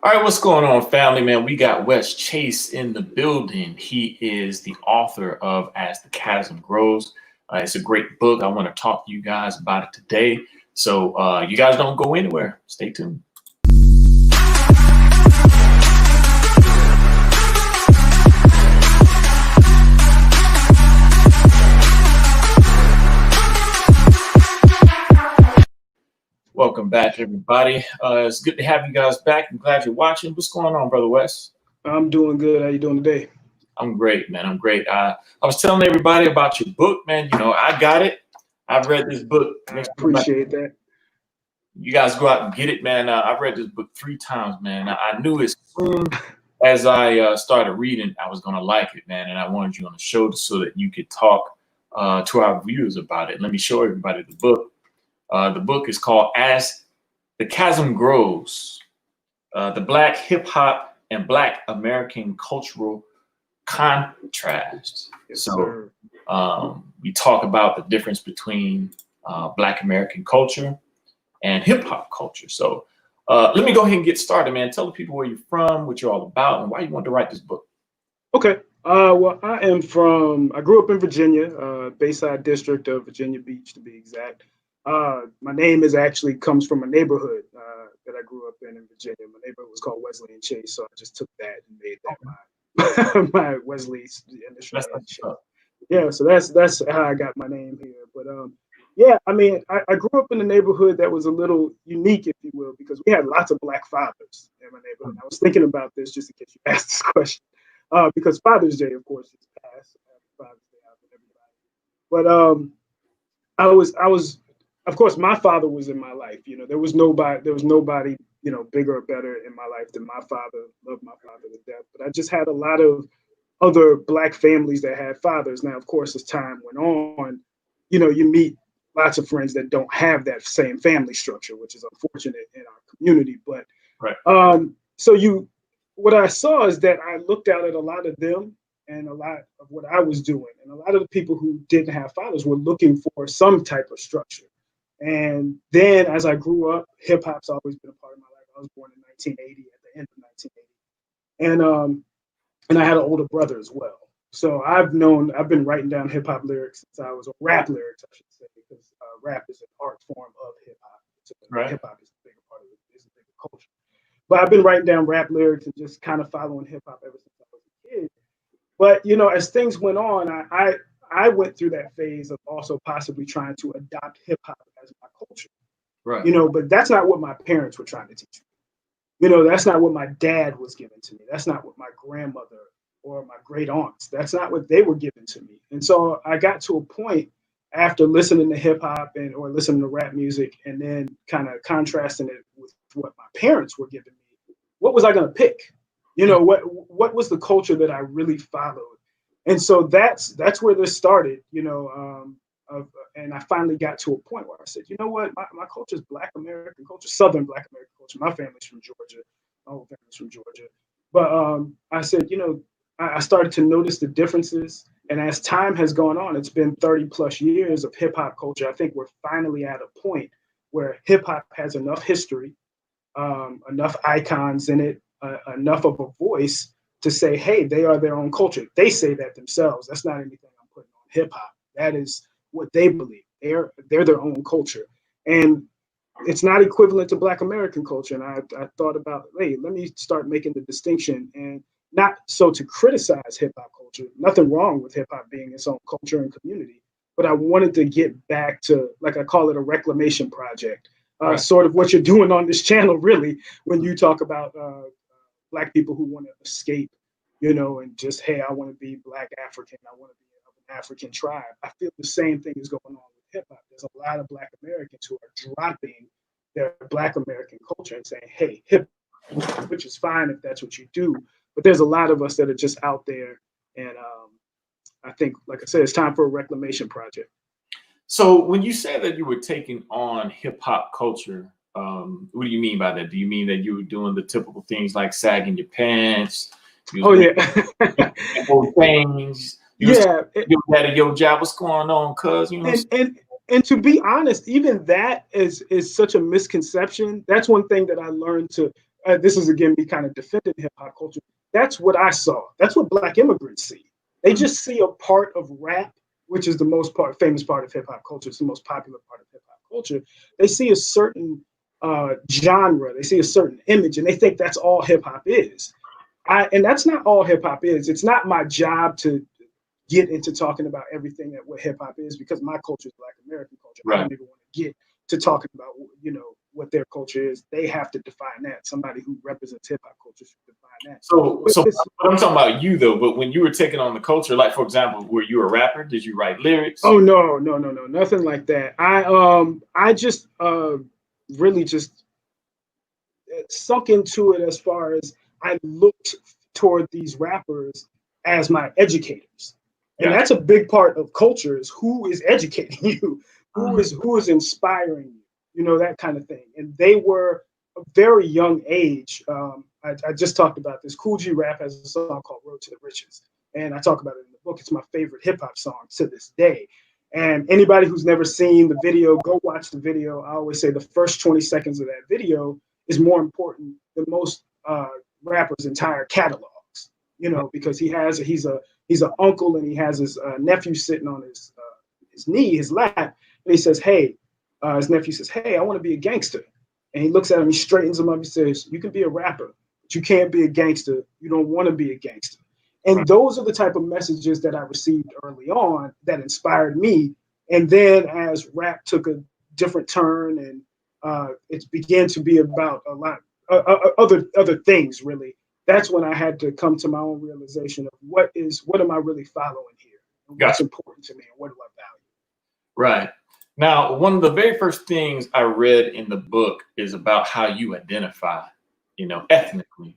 All right, what's going on, family, man? We got Wes Chase in the building. He is the author of As the Chasm Grows. It's a great book. I want to talk to you guys about it today. So you guys don't go anywhere. Stay tuned. Welcome back, everybody. It's good to have you guys back. I'm glad you're watching. What's going on, Brother Wes? I'm doing good. How you doing today? I'm great, man. I'm great. I was telling everybody about your book, man. You know, I got it. I've read this book. I appreciate that. You guys go out and get it, man. I've read this book 3 times, man. I knew as soon as I started reading, I was going to like it, man. And I wanted you on the show so that you could talk to our viewers about it. Let me show everybody the book. The book is called As the Chasm Grows, the Black Hip Hop and Black American Cultural Contrast. Yes, we talk about the difference between Black American culture and hip hop culture. So let me go ahead and get started, man. Tell the people where you're from, what you're all about, and why you wanted to write this book. Okay. Well, I grew up in Virginia, Bayside District of Virginia Beach, to be exact. My name comes from a neighborhood that I grew up in Virginia. My neighborhood was called Wesley and Chase, so I just took that and made that my Wesley initial name. Yeah, so that's how I got my name here. But yeah, I mean, I grew up in a neighborhood that was a little unique, if you will, because we had lots of Black fathers in my neighborhood. I was thinking about this just in case you asked this question, because Father's Day, of course, is past. Father's Day out with everybody. But I was. Of course, my father was in my life. You know, there was nobody, you know, bigger or better in my life than my father. Loved my father to death. But I just had a lot of other Black families that had fathers. Now, of course, as time went on, you know, you meet lots of friends that don't have that same family structure, which is unfortunate in our community. But right. What I saw is that I looked out at a lot of them and a lot of what I was doing. And a lot of the people who didn't have fathers were looking for some type of structure. And then as I grew up, hip hop's always been a part of my life. I was born in 1980, at the end of 1980. And I had an older brother as well. So I've been writing down hip hop lyrics since I was, or rap lyrics, I should say, because rap is an art form of hip hop. So right. Hip hop is a bigger part of it, it's a bigger culture. But I've been writing down rap lyrics and just kind of following hip hop ever since I was a kid. But, you know, as things went on, I went through that phase of also possibly trying to adopt hip hop as my culture. Right. You know, but that's not what my parents were trying to teach me. You know, that's not what my dad was giving to me. That's not what my grandmother or my great aunts, that's not what they were giving to me. And so I got to a point after listening to hip hop or listening to rap music and then kind of contrasting it with what my parents were giving me. What was I going to pick? You know, what was the culture that I really followed? And so that's where this started, you know, and I finally got to a point where I said, you know what, my culture is Black American culture, Southern Black American culture. My family's from Georgia, my whole family's from Georgia. But I said, you know, I started to notice the differences. And as time has gone on, it's been 30 plus years of hip hop culture. I think we're finally at a point where hip hop has enough history, enough icons in it, enough of a voice to say, hey, they are their own culture. They say that themselves. That's not anything I'm putting on hip hop. That is what they believe. They're their own culture. And it's not equivalent to Black American culture. And I thought about, hey, let me start making the distinction, and not so to criticize hip hop culture. Nothing wrong with hip hop being its own culture and community. But I wanted to get back to, like I call it, a reclamation project, right. Sort of what you're doing on this channel, really, when you talk about Black people who want to escape, you know, and just, hey, I want to be Black African. I want to be of an African tribe. I feel the same thing is going on with hip hop. There's a lot of Black Americans who are dropping their Black American culture and saying, hey, hip hop, which is fine if that's what you do. But there's a lot of us that are just out there. And I think, like I said, it's time for a reclamation project. So when you say that you were taking on hip hop culture, what do you mean by that? Do you mean that you were doing the typical things like sagging your pants? Yeah. Things. Yeah. Yo, daddy, yo, job, what's going on, cuz? You know. And to be honest, even that is such a misconception. That's one thing that I learned to this is again me kind of defending hip hop culture. That's what I saw. That's what Black immigrants see. They just see a part of rap, which is the most famous part of hip hop culture. It's the most popular part of hip hop culture. They see a certain genre. They see a certain image, and they think that's all hip hop is. And that's not all hip hop is. It's not my job to get into talking about everything that what hip hop is, because my culture is Black American culture. Right. I don't even want to get to talking about what their culture is. They have to define that. Somebody who represents hip hop culture should define that. So I'm talking about you though. But when you were taking on the culture, like for example, were you a rapper? Did you write lyrics? Oh no, nothing like that. I just really just sunk into it as far as I looked toward these rappers as my educators. And that's a big part of culture, is who is educating you, who is inspiring you, that kind of thing. And they were a very young age. I just talked about this. Cool G Rap has a song called Road to the Riches. And I talk about it in the book. It's my favorite hip hop song to this day. And anybody who's never seen the video, go watch the video. I always say the first 20 seconds of that video is more important than most rappers' entire catalogs, because he's an uncle, and he has his nephew sitting on his knee, his lap, and he says, "Hey," his nephew says, "Hey, I want to be a gangster." And he looks at him, he straightens him up, he says, "You can be a rapper, but you can't be a gangster. You don't want to be a gangster." And those are the type of messages that I received early on that inspired me. And then as rap took a different turn, and it began to be about a lot other things, really, that's when I had to come to my own realization of what am I really following here? And what's important to me, and what do I value? Right. Now, one of the very first things I read in the book is about how you identify, ethnically.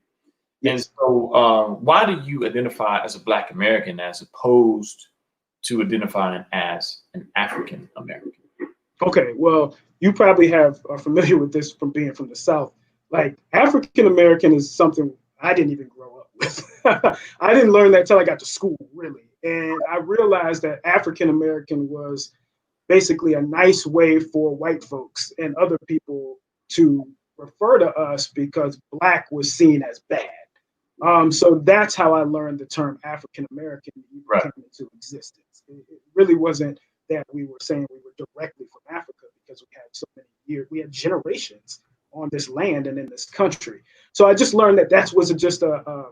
Yes. And so why do you identify as a Black American as opposed to identifying as an African American? Okay, well, you probably are familiar with this from being from the South. Like, African American is something I didn't even grow up with. I didn't learn that until I got to school, really. And I realized that African American was basically a nice way for white folks and other people to refer to us, because Black was seen as bad. So that's how I learned the term African American came into existence. It really wasn't that we were saying we were directly from Africa, because we had so many years, we had generations on this land and in this country. So I just learned that was just a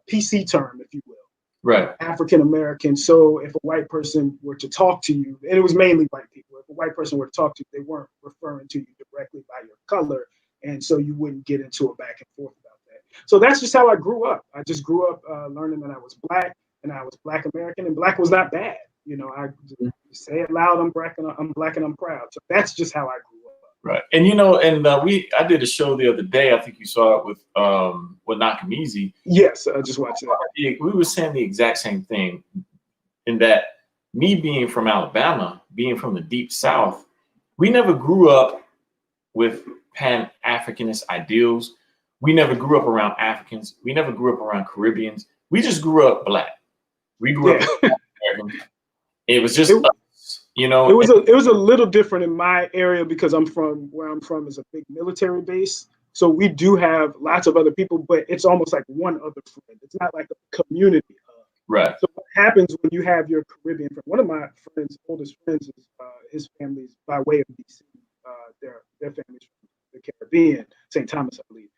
PC term, if you will. Right. African American. So if a white person were to talk to you, and it was mainly white people, if a white person were to talk to you, they weren't referring to you directly by your color. And so you wouldn't get into a back and forth about that. So that's just how I grew up. I just grew up learning that I was Black, and I was Black American, and Black was not bad. I say it loud, I'm Black and I'm proud. So that's just how I grew up. Right. And I did a show the other day. I think you saw it with Knock 'Em Easy. Yes, I just watched that. We were saying the exact same thing, in that me being from Alabama, being from the deep South, we never grew up with Pan-Africanist ideals. We never grew up around Africans. We never grew up around Caribbeans. We just grew up Black. We grew up American. It was just us, It was a little different in my area, because where I'm from is a big military base. So we do have lots of other people, but it's almost like one other friend. It's not like a community. Right. So what happens when you have your Caribbean friend? One of my oldest friends, is his family's by way of DC. Their family's from the Caribbean, St. Thomas, I believe.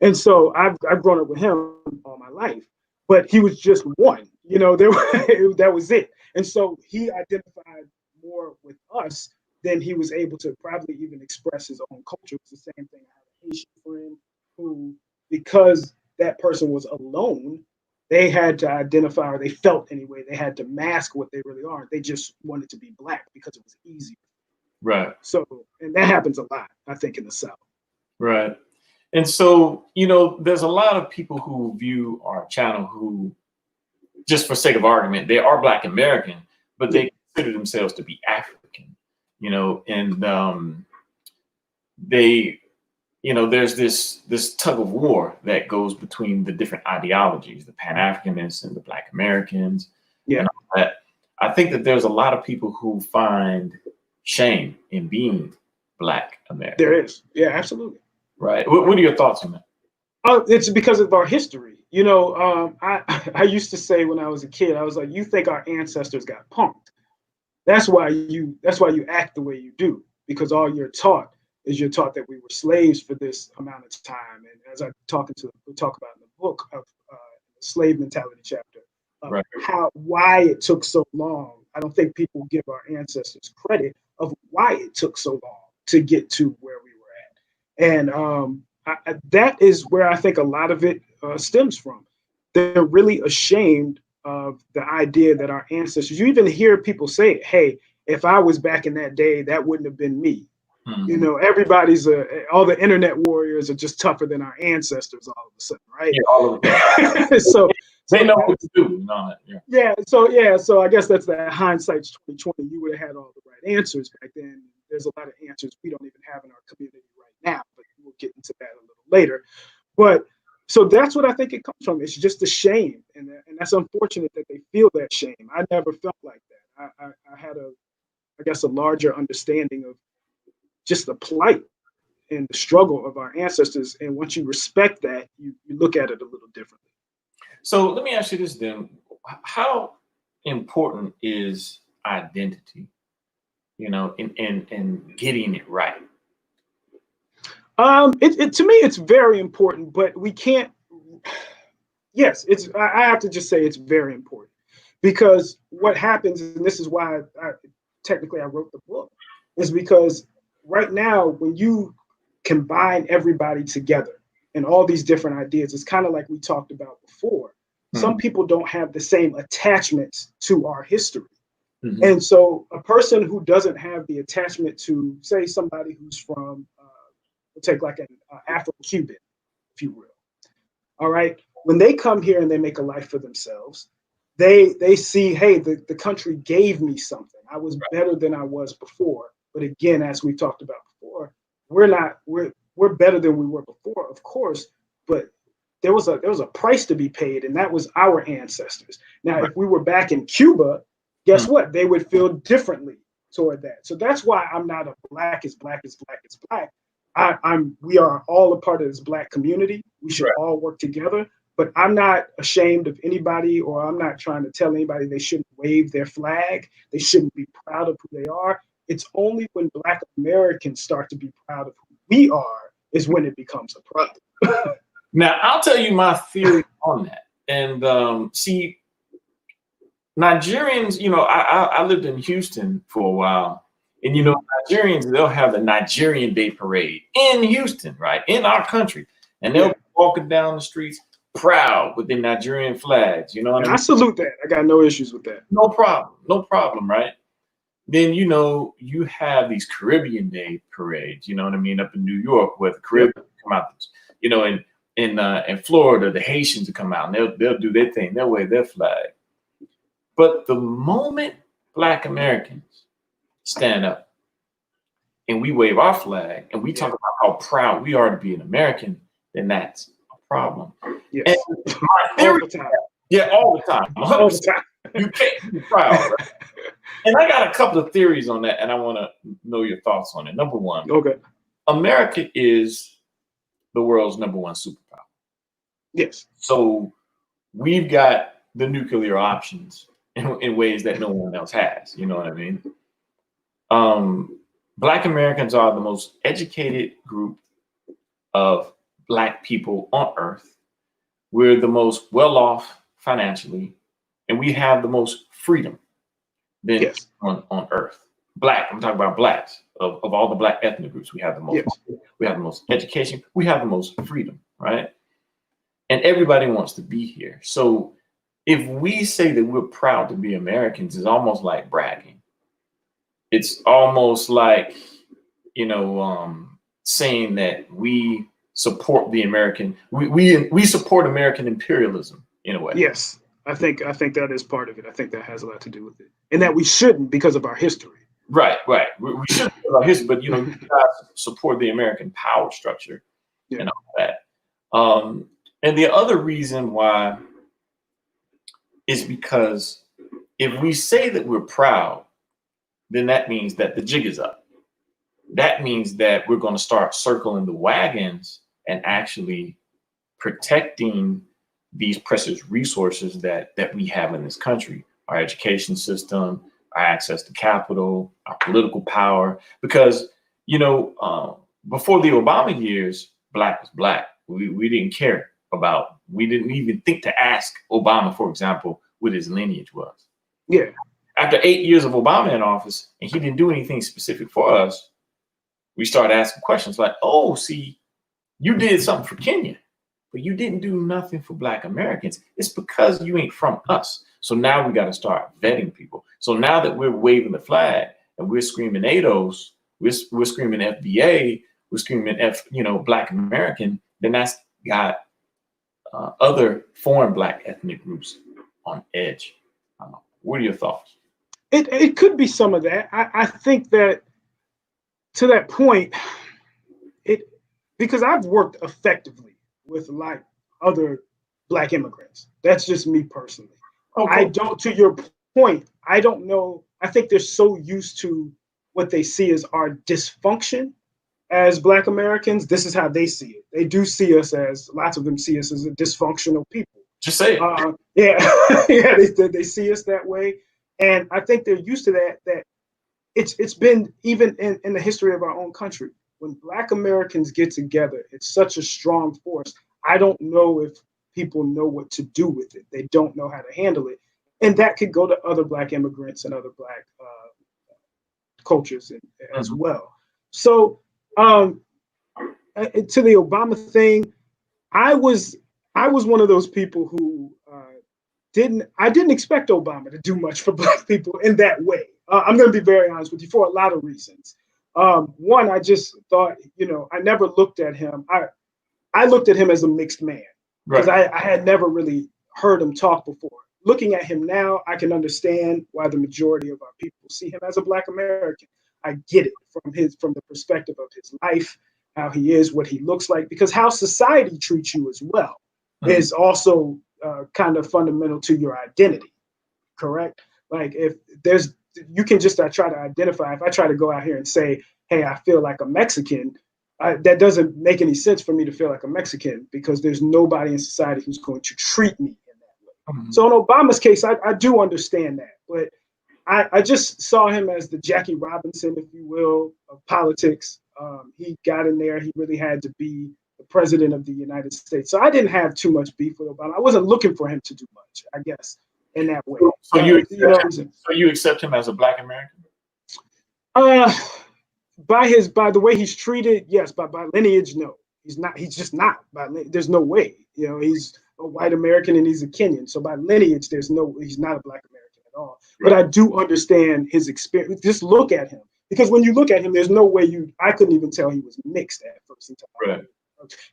And so I've grown up with him all my life, but he was just one. That was it. And so he identified more with us than he was able to probably even express his own culture. It's the same thing. I had a Haitian friend who, because that person was alone, they had to identify, or they felt anyway, they had to mask what they really are. They just wanted to be Black because it was easier. Right. So, and that happens a lot, I think, in the South. Right. And so, there's a lot of people who view our channel who, just for sake of argument, they are Black American, but they consider themselves to be African, and there's this tug of war that goes between the different ideologies, the Pan-Africanists and the Black Americans. Yeah. And all that. I think that there's a lot of people who find shame in being Black American. There is. Yeah, absolutely. Right. What are your thoughts on that? It's because of our history. You know, I used to say when I was a kid, I was like, you think our ancestors got punked. That's why you act the way you do, because all you're taught is you're taught that we were slaves for this amount of time. And as we talk about in the book of the slave mentality chapter, Right. why it took so long. I don't think people give our ancestors credit of why it took so long to get to where we were at. And that is where I think a lot of it stems from. They're really ashamed of the idea that our ancestors, you even hear people say, hey, if I was back in that day, that wouldn't have been me. Mm-hmm. You know, all the internet warriors are just tougher than our ancestors all of a sudden, right? Yeah, all of it. so they know what to do. So I guess that's that hindsight's 2020. You would have had all the right answers back then. There's a lot of answers we don't even have in our community right now, but we'll get into that a little later. But so that's what I think it comes from. It's just the shame, and that's unfortunate that they feel that shame. I never felt like that. I had I guess, a larger understanding of just the plight and the struggle of our ancestors. And once you respect that, you look at it a little differently. So let me ask you this then: how important is identity? You know, in getting it right. To me, it's very important, but we can't. Yes, I have to just say it's very important, because what happens, and this is why technically I wrote the book, is because right now when you combine everybody together and all these different ideas, it's kind of like we talked about before. Mm-hmm. Some people don't have the same attachments to our history. Mm-hmm. And so a person who doesn't have the attachment to, say, somebody who's from, we'll take like an Afro-Cuban, if you will. All right. When they come here and they make a life for themselves, they see, hey, the country gave me something. I was better than I was before. But again, as we talked about before, we're better than we were before, of course. But there was a price to be paid, and that was our ancestors. Now, if we were back in Cuba, guess what? They would feel differently toward that. So that's why I'm not a black is black is black is black. We are all a part of this black community. We should all work together. But I'm not ashamed of anybody, or I'm not trying to tell anybody they shouldn't wave their flag. They shouldn't be proud of who they are. It's only when Black Americans start to be proud of who we are is when it becomes a problem. Now, I'll tell you my theory on that. And see, Nigerians, you know, I lived in Houston for a while. And, you know, Nigerians, they'll have the Nigerian Day Parade in Houston, right, in our country. And they'll be walking down the streets proud with the Nigerian flags, you know what I mean? I salute that. I got no issues with that. No problem, right? Then, you know, you have these Caribbean Day parades, you know what I mean, up in New York, where the Caribbean come out, you know, in Florida, the Haitians will come out and they'll do their thing, they'll wave their flag. But the moment Black Americans stand up and we wave our flag and we talk about how proud we are to be an American, then that's a problem. Yes. And my theory, all the time. All the time. You can't be proud. Right? And I got a couple of theories on that, and I want to know your thoughts on it. Number one, America is the world's number one superpower. Yes. So we've got the nuclear options in ways that no one else has. You know what I mean? Black Americans are the most educated group of Black people on earth. We're the most well off financially, and we have the most freedom than on earth. Black, I'm talking about Blacks. Of all the Black ethnic groups, we have the most. We have the most education. We have the most freedom, right? And everybody wants to be here. So if we say that we're proud to be Americans, it's almost like bragging. It's almost like, you know, saying that we support the American. We support American imperialism in a way. Yes. I think that is part of it. I think that has a lot to do with it, and that we shouldn't because of our history. Right. We should because of our history, but you know, you guys support the American power structure and all that. And the other reason why is because if we say that we're proud, then that means that the jig is up. that means that we're going to start circling the wagons and actually protecting these precious resources that we have in this country, our education system, our access to capital, our political power. Because, before the Obama years, black was black. We didn't care about, we didn't even think to ask Obama, for example, what his lineage was. Yeah. After 8 years of Obama in office, and he didn't do anything specific for us, we started asking questions like, oh, see, you did something for Kenya, but you didn't do nothing for Black Americans. It's because you ain't from us. So now we got to start vetting people. So now that we're waving the flag and we're screaming ADOS, we're screaming FBA, we're screaming Black American, then that's got other foreign Black ethnic groups on edge. What are your thoughts? It could be some of that. I think that to that point, because I've worked effectively with like other Black immigrants. That's just me personally. Okay. I don't, to your point, I don't know. I think they're so used to what they see as our dysfunction as Black Americans. This is how they see it. They do see us as, lots of them see us as a dysfunctional people. Just say it. Yeah, yeah, they see us that way. And I think they're used to that it's been even in the history of our own country. When Black Americans get together, it's such a strong force. I don't know if people know what to do with it. They don't know how to handle it. And that could go to other Black immigrants and other Black cultures as well. So to the Obama thing, I was one of those people who I didn't expect Obama to do much for Black people in that way. I'm going to be very honest with you for a lot of reasons. One, I just thought, I never looked at him. I looked at him as a mixed man because I had never really heard him talk before. Looking at him now, I can understand why the majority of our people see him as a Black American. I get it from the perspective of his life, how he is, what he looks like, because how society treats you as well is also kind of fundamental to your identity, correct? Like if you can just try to identify, if I try to go out here and say, hey, I feel like a Mexican, that doesn't make any sense for me to feel like a Mexican because there's nobody in society who's going to treat me in that way. So in Obama's case, I do understand that, but I just saw him as the Jackie Robinson, if you will, of politics. He got in there. He really had to be the president of the United States. So I didn't have too much beef with Obama. I wasn't looking for him to do much, I guess, in that way. So you accept him as a Black American? By the way he's treated, yes. By lineage, no. He's not. He's just not. There's no way. He's a white American and he's a Kenyan. So by lineage, he's not a Black American at all. Right. But I do understand his experience. Just look at him. Because when you look at him, there's no way I couldn't even tell he was mixed at first. Right.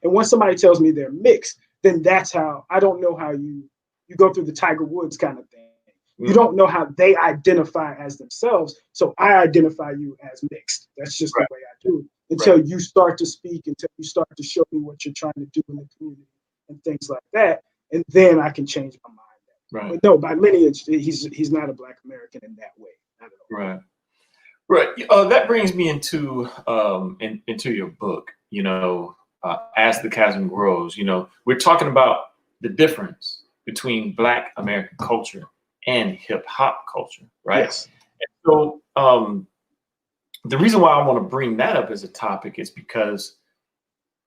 And once somebody tells me they're mixed, then that's how, I don't know how you go through the Tiger Woods kind of thing. You don't know how they identify as themselves. So I identify you as mixed. That's just the way I do it. Until you start to speak, until you start to show me what you're trying to do in the community and things like that. And then I can change my mind. Right. But no, by lineage, he's not a Black American in that way. Not at all. Right. That brings me into your book, As the Chasm Grows. We're talking about the difference between Black American culture and hip hop culture, right? Yes. And so the reason why I want to bring that up as a topic is because,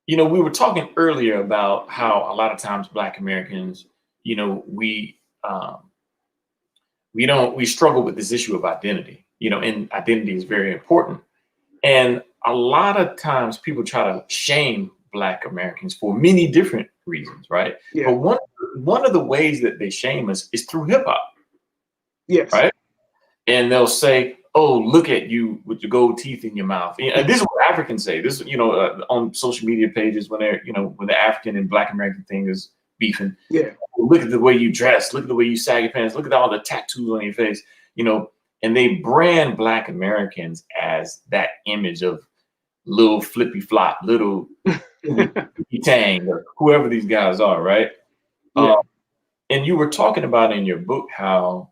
we were talking earlier about how a lot of times Black Americans, we struggle with this issue of identity, and identity is very important. And a lot of times people try to shame Black Americans for many different reasons, right? Yeah. But one of the ways that they shame us is through hip hop. Yes. Right. And they'll say, oh, look at you with your gold teeth in your mouth. And this is what Africans say. This, on social media pages when they're, when the African and Black American thing is beefing. Yeah. Look at the way you dress. Look at the way you sag your pants. Look at all the tattoos on your face, and they brand Black Americans as that image of little flippy flop, little tang, or whoever these guys are. Right. Yeah. And you were talking about in your book how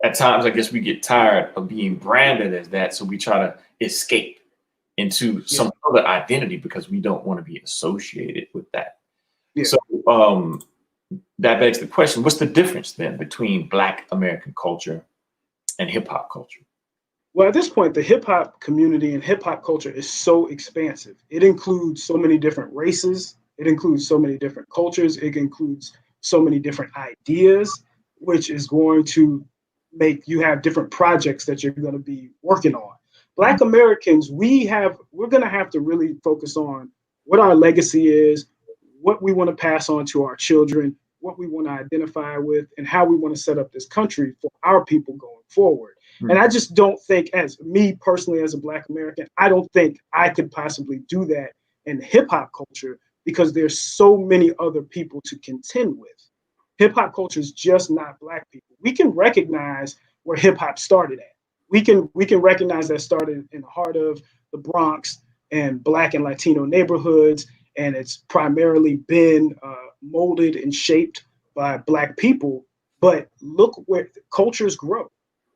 at times, I guess we get tired of being branded as that, so we try to escape into some other identity because we don't want to be associated with that. Yeah. So that begs the question: what's the difference then between Black American culture and hip hop culture? Well, at this point, the hip hop community and hip hop culture is so expansive. It includes so many different races. It includes so many different cultures. It includes so many different ideas, which is going to make you have different projects that you're going to be working on. Black Americans, we're going to have to really focus on what our legacy is, what we want to pass on to our children, what we want to identify with, and how we want to set up this country for our people going forward. And I just don't think, as me personally, as a Black American, I don't think I could possibly do that in hip hop culture because there's so many other people to contend with. Hip hop culture is just not Black people. We can recognize where hip hop started at. We can recognize that started in the heart of the Bronx and Black and Latino neighborhoods, and it's primarily been molded and shaped by Black people. But look where cultures grow.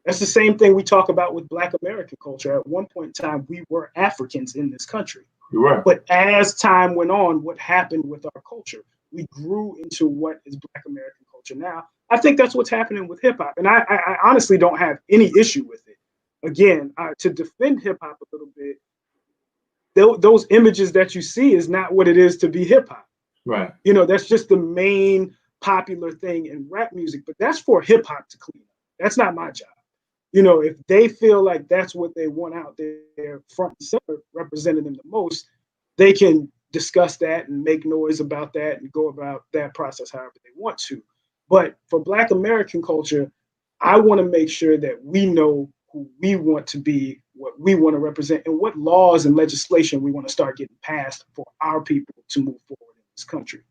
That's the same thing we talk about with Black American culture. At one point in time, we were Africans in this country. You were. But as time went on, what happened with our culture? We grew into what is Black American culture now. I think that's what's happening with hip hop. And I honestly don't have any issue with it. Again, to defend hip hop a little bit, those images that you see is not what it is to be hip hop. Right. You know, that's just the main popular thing in rap music, but that's for hip hop to clean up. That's not my job. You know, if they feel like that's what they want out there front and center, representing them the most, they can discuss that and make noise about that and go about that process however they want to. But for Black American culture, I want to make sure that we know who we want to be, what we want to represent, and what laws and legislation we want to start getting passed for our people to move forward in this country.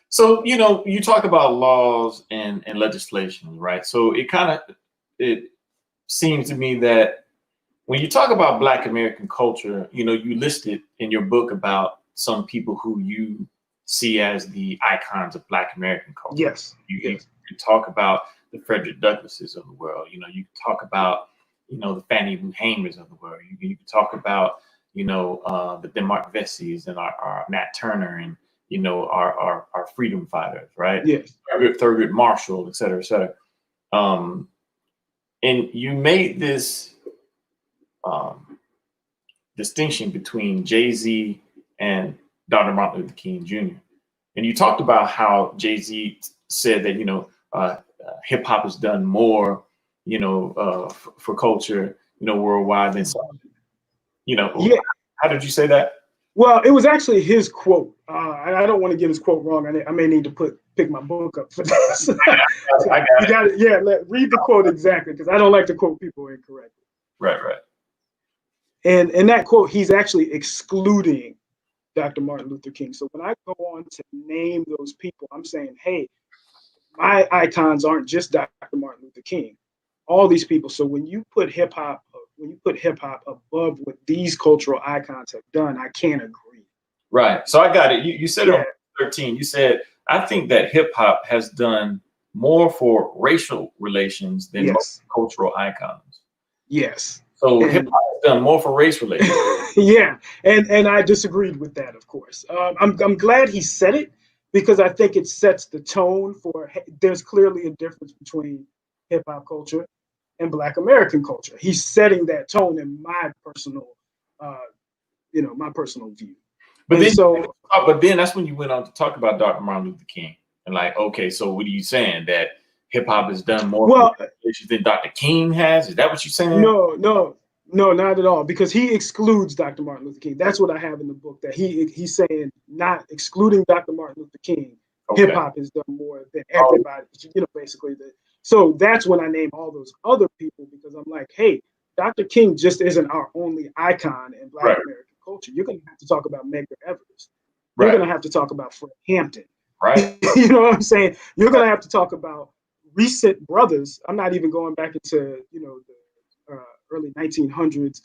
So, you know, you talk about laws and legislation, right? So it seems to me that when you talk about Black American culture, you know, you listed in your book about some people who you see as the icons of Black American culture. Yes. You talk about the Frederick Douglasses of the world. You know, you talk about, you know, the Fannie Lou Hamers of the world. You talk about, you know, the Demarc Vessies and our Nat Turner and, you know, our freedom fighters, right? Yes. Thurgood Marshall, et cetera, et cetera. And you made this distinction between Jay-Z and Dr. Martin Luther King Jr. And you talked about how Jay-Z said that, you know, hip hop has done more, you know, for culture, you know, worldwide than some, you know. Yeah. How did you say that? Well, it was actually his quote. I don't want to get his quote wrong. I may need to pick my book up for this. I you got it. Yeah, read the quote exactly, because I don't like to quote people incorrectly. Right. And in that quote, he's actually excluding Dr. Martin Luther King. So when I go on to name those people, I'm saying, hey, my icons aren't just Dr. Martin Luther King. All these people. So when you put hip hop above what these cultural icons have done, I can't agree. Right. So I got it. You said on 13, you said, I think that hip hop has done more for racial relations than most cultural icons. Yes. So hip hop has done more for race relations. Yeah. And I disagreed with that, of course. I'm glad he said it, because I think it sets the tone for, there's clearly a difference between hip hop culture and Black American culture. He's setting that tone in my personal, my personal view. But then that's when you went on to talk about Dr. Martin Luther King, and like, okay, so what are you saying, that hip hop has done more than Dr. King has? Is that what you're saying? No, not at all. Because he excludes Dr. Martin Luther King. That's what I have in the book. That he's saying, not excluding Dr. Martin Luther King, hip hop has done more than everybody. Basically So that's when I name all those other people, because I'm like, hey, Dr. King just isn't our only icon in Black American culture. You're going to have to talk about Medgar Evers. You're going to have to talk about Fred Hampton. Right. You know what I'm saying? You're going to have to talk about recent brothers. I'm not even going back into, the early 1900s.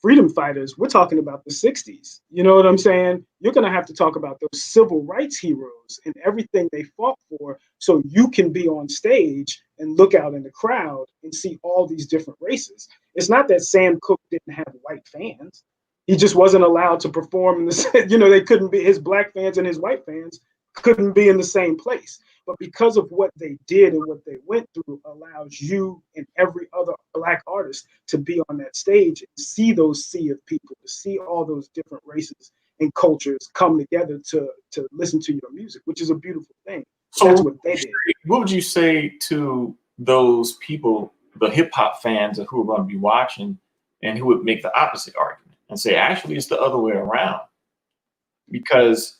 freedom fighters, we're talking about the 60s. You know what I'm saying? You're going to have to talk about those civil rights heroes and everything they fought for, so you can be on stage and look out in the crowd and see all these different races. It's not that Sam Cooke didn't have white fans. He just wasn't allowed to perform in the, they couldn't be, his black fans and his white fans couldn't be in the same place. But because of what they did and what they went through, allows you and every other black artist to be on that stage and see those sea of people, to see all those different races and cultures come together to listen to your music, which is a beautiful thing. So that's what they did. What would you say to those people, the hip hop fans who are going to be watching, and who would make the opposite argument and say, actually, it's the other way around? Because,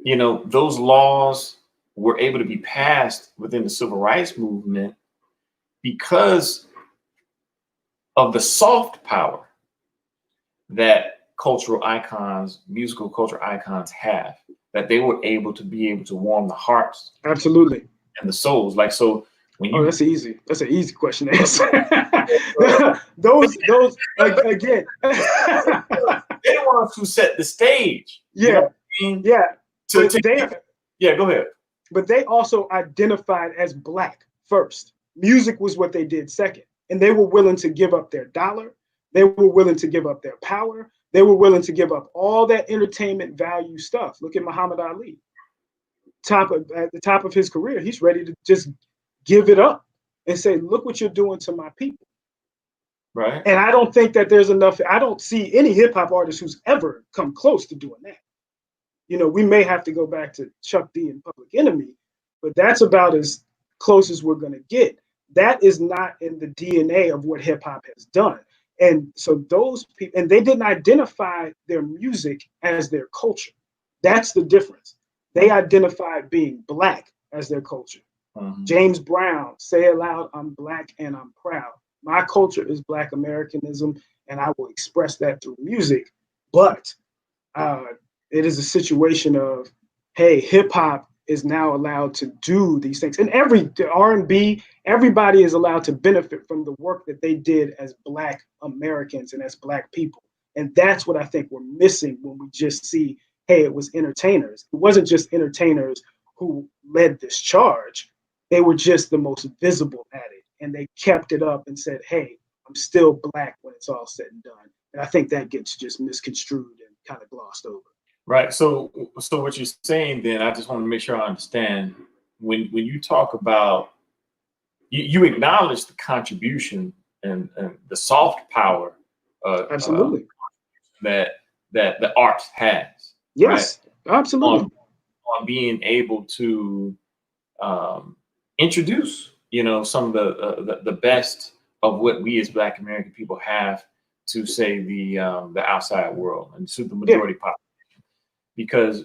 those laws were able to be passed within the civil rights movement because of the soft power that cultural icons, musical cultural icons have, that they were able to warm the hearts. Absolutely. And the souls. Like, so when you, that's an easy question to answer. those again, they the ones who set the stage. Yeah. You know what I mean? Yeah. Yeah, go ahead. But they also identified as black first. Music was what they did second. And they were willing to give up their dollar. They were willing to give up their power. They were willing to give up all that entertainment value stuff. Look at Muhammad Ali. At the top of his career, he's ready to just give it up and say, look what you're doing to my people. Right. And I don't think that there's enough. I don't see any hip hop artist who's ever come close to doing that. We may have to go back to Chuck D and Public Enemy, but that's about as close as we're going to get. That is not in the DNA of what hip hop has done. And so those people, and they didn't identify their music as their culture. That's the difference. They identified being black as their culture. Mm-hmm. James Brown, say it loud, I'm black and I'm proud. My culture is Black Americanism, and I will express that through music. But it is a situation of, hey, hip hop is now allowed to do these things. And the R&B, everybody is allowed to benefit from the work that they did as Black Americans and as Black people. And that's what I think we're missing when we just see, hey, it was entertainers. It wasn't just entertainers who led this charge. They were just the most visible at it. And they kept it up and said, hey, I'm still Black when it's all said and done. And I think that gets just misconstrued and kind of glossed over. Right. So what you're saying then, I just want to make sure I understand, when you talk about, you acknowledge the contribution and the soft power absolutely that the arts has. Yes, right? Absolutely. On being able to introduce, some of the best of what we as Black American people have to, say, the outside world and to the majority population. Because,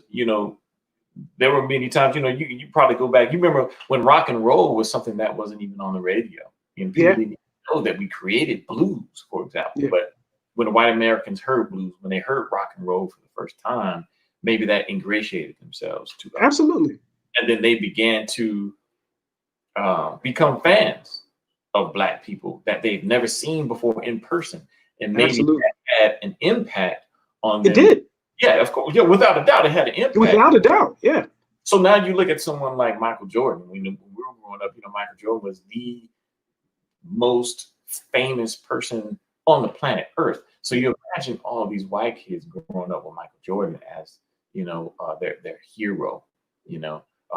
there were many times, you probably go back. You remember when rock and roll was something that wasn't even on the radio. People didn't know that we created blues, for example. Yeah. But when the white Americans heard blues, when they heard rock and roll for the first time, maybe that ingratiated themselves to us. Absolutely. And then they began to become fans of Black people that they've never seen before in person. And maybe that had an impact on them. It did. Yeah, of course. Yeah, without a doubt, it had an impact. Without a doubt, yeah. So now you look at someone like Michael Jordan. When we were growing up, Michael Jordan was the most famous person on the planet Earth. So you imagine all these white kids growing up with Michael Jordan as, their hero.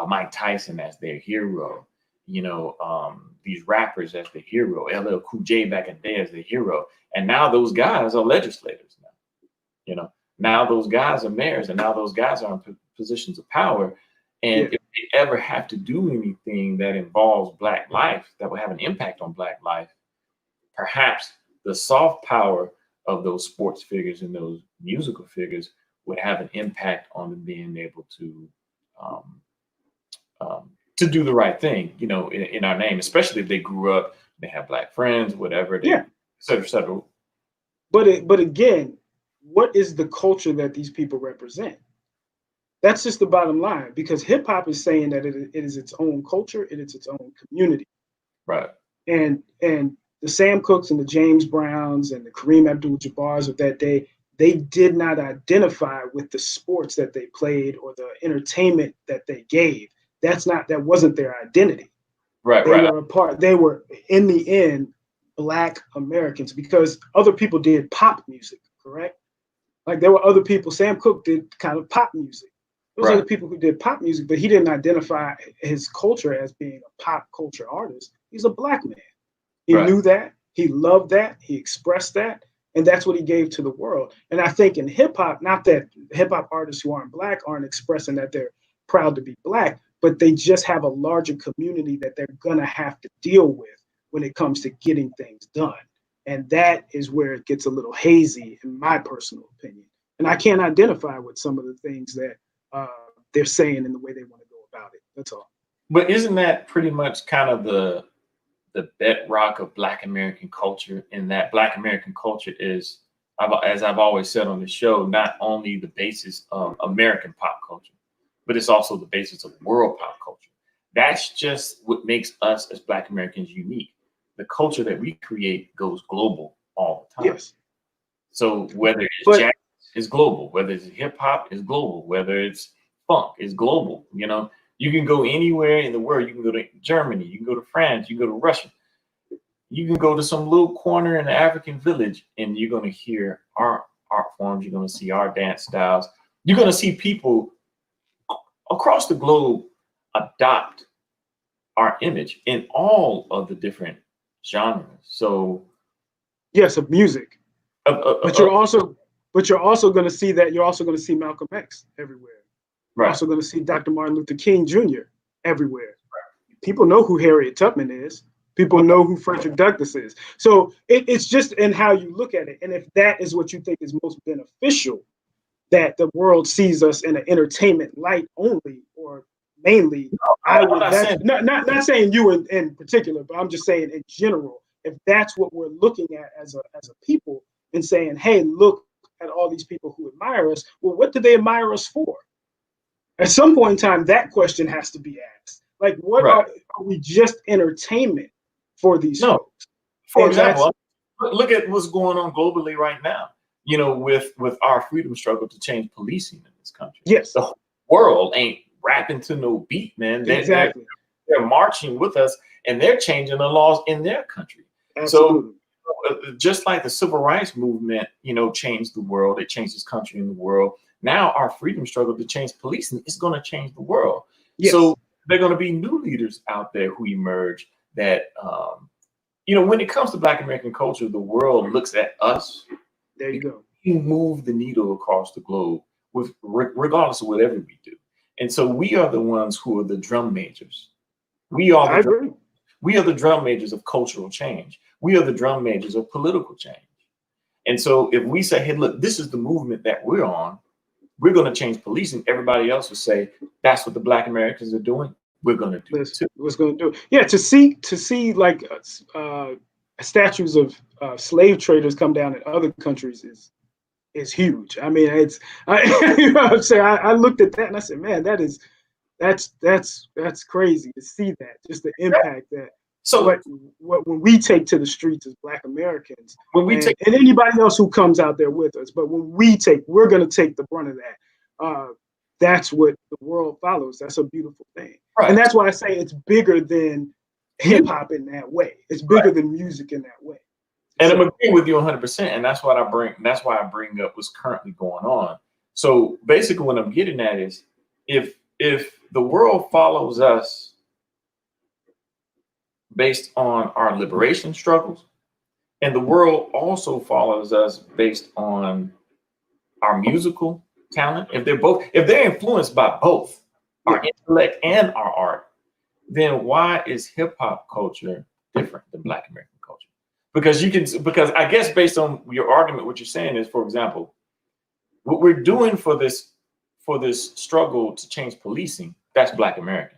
Mike Tyson as their hero. These rappers as the hero. LL Cool J back in the day as the hero. And now those guys are legislators now. Now those guys are mayors, and now those guys are in positions of power. And if they ever have to do anything that involves Black life, that will have an impact on Black life, perhaps the soft power of those sports figures and those musical figures would have an impact on them being able to do the right thing, in our name, especially if they grew up, they have Black friends, whatever, et cetera, et cetera. But again, what is the culture that these people represent? That's just the bottom line, because hip hop is saying that it is its own culture, it is its own community. Right. And the Sam Cookes and the James Browns and the Kareem Abdul-Jabbars of that day, they did not identify with the sports that they played or the entertainment that they gave. That wasn't their identity. Right, They right. were a part. They were, in the end, Black Americans, because other people did pop music, correct? Like there were other people. Sam Cooke did kind of pop music. There was Right. other people who did pop music, but he didn't identify his culture as being a pop culture artist. He's a Black man. He Right. knew that. He loved that. He expressed that. And that's what he gave to the world. And I think in hip hop, not that hip hop artists who aren't Black aren't expressing that they're proud to be Black, but they just have a larger community that they're going to have to deal with when it comes to getting things done. And that is where it gets a little hazy, in my personal opinion. And I can't identify with some of the things that they're saying and the way they want to go about it. That's all. But isn't that pretty much kind of the bedrock of Black American culture? In that Black American culture is, as I've always said on the show, not only the basis of American pop culture, but it's also the basis of world pop culture. That's just what makes us as Black Americans unique. The culture that we create goes global all the time. Yes. So whether it's jazz, it's global. Whether it's hip hop, it's global. Whether it's funk, it's global. You know, you can go anywhere in the world. You can go to Germany. You can go to France. You can go to Russia. You can go to some little corner in an African village, and you're going to hear our art forms. You're going to see our dance styles. You're going to see people across the globe adopt our image in all of the different genres. So yes, of music. But you're also going to see that. You're also going to see Malcolm X everywhere. You're right. also going to see Dr. Martin Luther King Jr. everywhere. Right. People know who Harriet Tubman is. People know who Frederick Douglass is. So it's just in how you look at it. And if that is what you think is most beneficial, that the world sees us in an entertainment light only or mainly, not saying you in particular, but I'm just saying in general, if that's what we're looking at as a people and saying, hey, look at all these people who admire us, well, what do they admire us for? At some point in time, that question has to be asked. Like, what are we just entertainment for these folks? For example, look at what's going on globally right now, you know, with our freedom struggle to change policing in this country. Yes. The whole world ain't rapping to no beat, man. Exactly. They're marching with us, and they're changing the laws in their country. Absolutely. So just like the civil rights movement, you know, changed the world, it changed this country and the world. Now our freedom struggle to change policing is going to change the world. Yes. So there are going to be new leaders out there who emerge that, you know, when it comes to Black American culture, the world looks at us. There you go. You move the needle across the globe with regardless of whatever we do. And so we are the ones who are the drum majors. We are the drum majors of cultural change. We are the drum majors of political change. And so if we say, hey, look, this is the movement that we're on, we're going to change policing. Everybody else will say, that's what the Black Americans are doing. We're going to do it too. What's going to do? Yeah, to see like statues of slave traders come down in other countries is huge. I mean, you know what I'm saying? I looked at that and I said, man, that's crazy to see that, just the impact that. So what when we take to the streets as Black Americans, and anybody else who comes out there with us, but when we're going to take the brunt of that. That's what the world follows. That's a beautiful thing. Right. And that's why I say it's bigger than hip hop in that way. It's bigger than music in that way. And I'm agreeing with you 100%. And that's why I bring up what's currently going on. So basically what I'm getting at is if the world follows us based on our liberation struggles, and the world also follows us based on our musical talent, if they're influenced by both our intellect and our art, then why is hip hop culture different than Black American culture? Because I guess based on your argument, what you're saying is, for example, what we're doing for this struggle to change policing, that's Black American.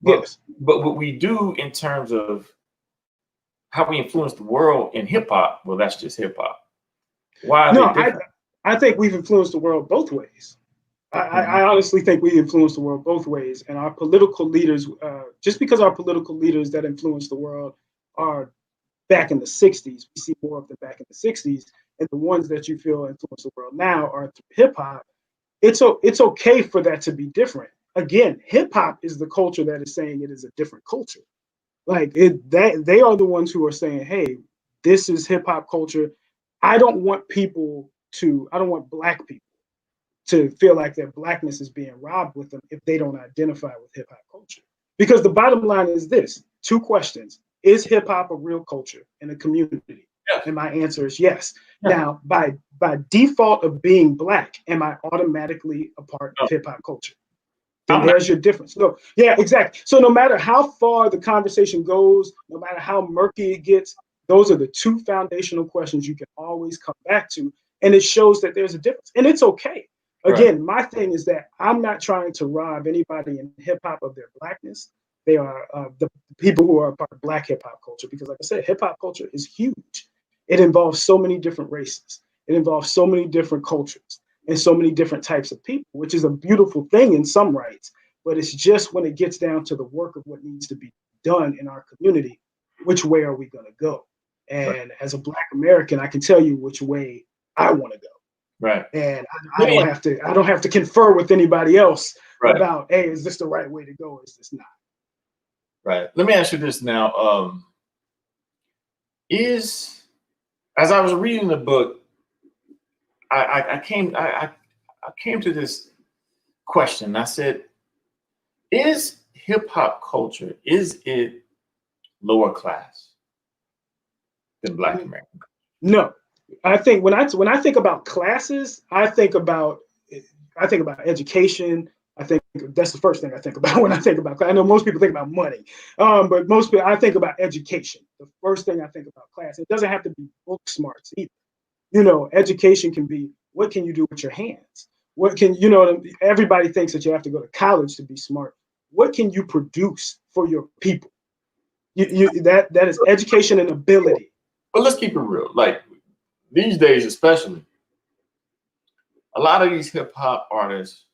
But what we do in terms of how we influence the world in hip hop, well, that's just hip hop. Why are they different? I think we've influenced the world both ways. I honestly think we influence the world both ways. And our political leaders, just because our political leaders that influence the world are back in the 60s. We see more of them back in the 60s. And the ones that you feel influence the world now are through hip hop. It's okay for that to be different. Again, hip hop is the culture that is saying it is a different culture. Like they are the ones who are saying, hey, this is hip hop culture. I don't want black people to feel like their blackness is being robbed with them if they don't identify with hip hop culture. Because the bottom line is this: two questions. Is hip hop a real culture in a community? Yes. And my answer is yes. Yeah. Now, by default of being black, am I automatically a part of hip hop culture? Then there's your difference. No, yeah, exactly. So no matter how far the conversation goes, no matter how murky it gets, those are the two foundational questions you can always come back to. And it shows that there's a difference. And it's okay. Again, my thing is that I'm not trying to rob anybody in hip hop of their blackness. They are the people who are a part of black hip hop culture, because like I said, hip hop culture is huge. It involves so many different races. It involves so many different cultures and so many different types of people, which is a beautiful thing in some rights. But it's just when it gets down to the work of what needs to be done in our community, which way are we going to go? And as a Black American, I can tell you which way I want to go. Right. And I don't have to confer with anybody else about, hey, is this the right way to go? Or is this not? Right. Let me ask you this now. As I was reading the book, I came to this question. I said, is hip hop culture, is it lower class than Black American? No. I think when I think about classes, I think about education. I think that's the first thing I think about when I think about class. I know most people think about money, but most people, I think about education. The first thing I think about class. It doesn't have to be book smarts either. Education can be, what can you do with your hands? What can, everybody thinks that you have to go to college to be smart. What can you produce for your people? That is education and ability. But let's keep it real. Like these days, especially, a lot of these hip hop artists,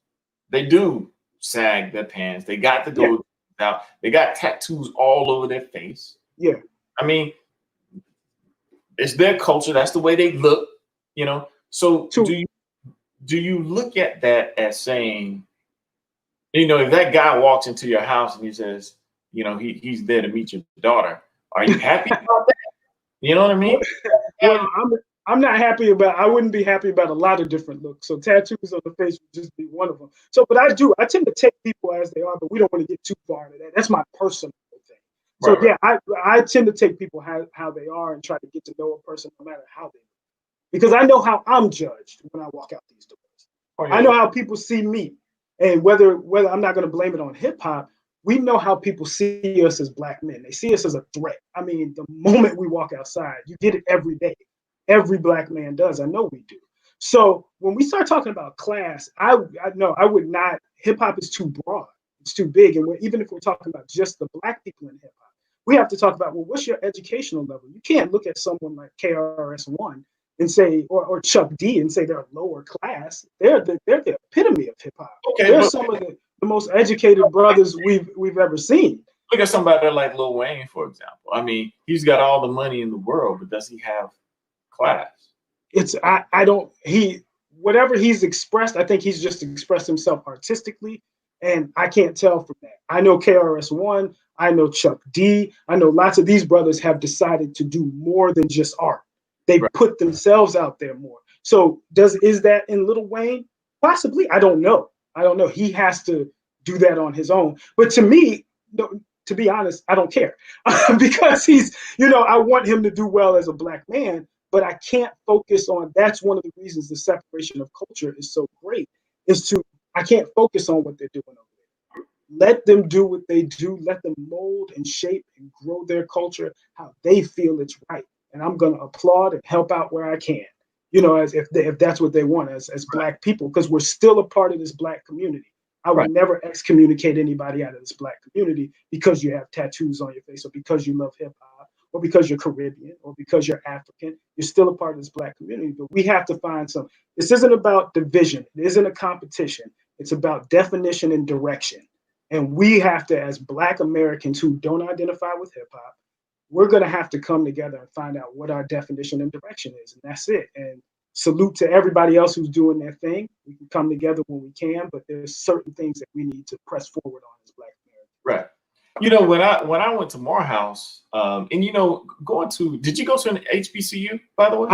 they do sag their pants. They got to go out. They got tattoos all over their face. Yeah. I mean, it's their culture. That's the way they look, So do you look at that as saying, if that guy walks into your house and he says, he's there to meet your daughter, are you happy about that? You know what I mean? Well, I'm not happy about. I wouldn't be happy about a lot of different looks. So tattoos on the face would just be one of them. So, but I tend to take people as they are, but we don't want to get too far into that. That's my personal thing. So I tend to take people how they are and try to get to know a person no matter how they look. Because I know how I'm judged when I walk out these doors. Oh, yeah. I know how people see me, and whether I'm not going to blame it on hip hop. We know how people see us as Black men. They see us as a threat. I mean, the moment we walk outside, you get it every day. Every Black man does. I know we do. So when we start talking about class, I know I would not. Hip hop is too broad. It's too big. And even if we're talking about just the Black people in hip hop, we have to talk about, well, what's your educational level? You can't look at someone like KRS-One and say, or Chuck D and say they're lower class. They're the epitome of hip hop. Okay, they're some of the most educated brothers we've ever seen. Look at somebody like Lil Wayne, for example. I mean, he's got all the money in the world, but does he have class? Whatever he's expressed, I think he's just expressed himself artistically, and I can't tell from that. I know KRS-One, I know Chuck D, I know lots of these brothers have decided to do more than just art. They put themselves out there more. So is that in Lil Wayne? Possibly. I don't know. He has to do that on his own. But to me, to be honest, I don't care because he's, I want him to do well as a Black man, but I can't focus on, that's one of the reasons the separation of culture is so great, I can't focus on what they're doing over there. Let them do what they do. Let them mold and shape and grow their culture how they feel it's right. And I'm going to applaud and help out where I can, as if that's what they want as Black people, because we're still a part of this Black community. I would never excommunicate anybody out of this Black community because you have tattoos on your face, or because you love hip hop, or because you're Caribbean, or because you're African. You're still a part of this Black community. But we have to find this isn't about division. It isn't a competition. It's about definition and direction. And we have to, as Black Americans who don't identify with hip hop, we're going to have to come together and find out what our definition and direction is. And that's it. And salute to everybody else who's doing their thing. We can come together when we can, but there's certain things that we need to press forward on as Black Americans. Right. You know, when I went to Morehouse, and you know, did you go to an HBCU, by the way?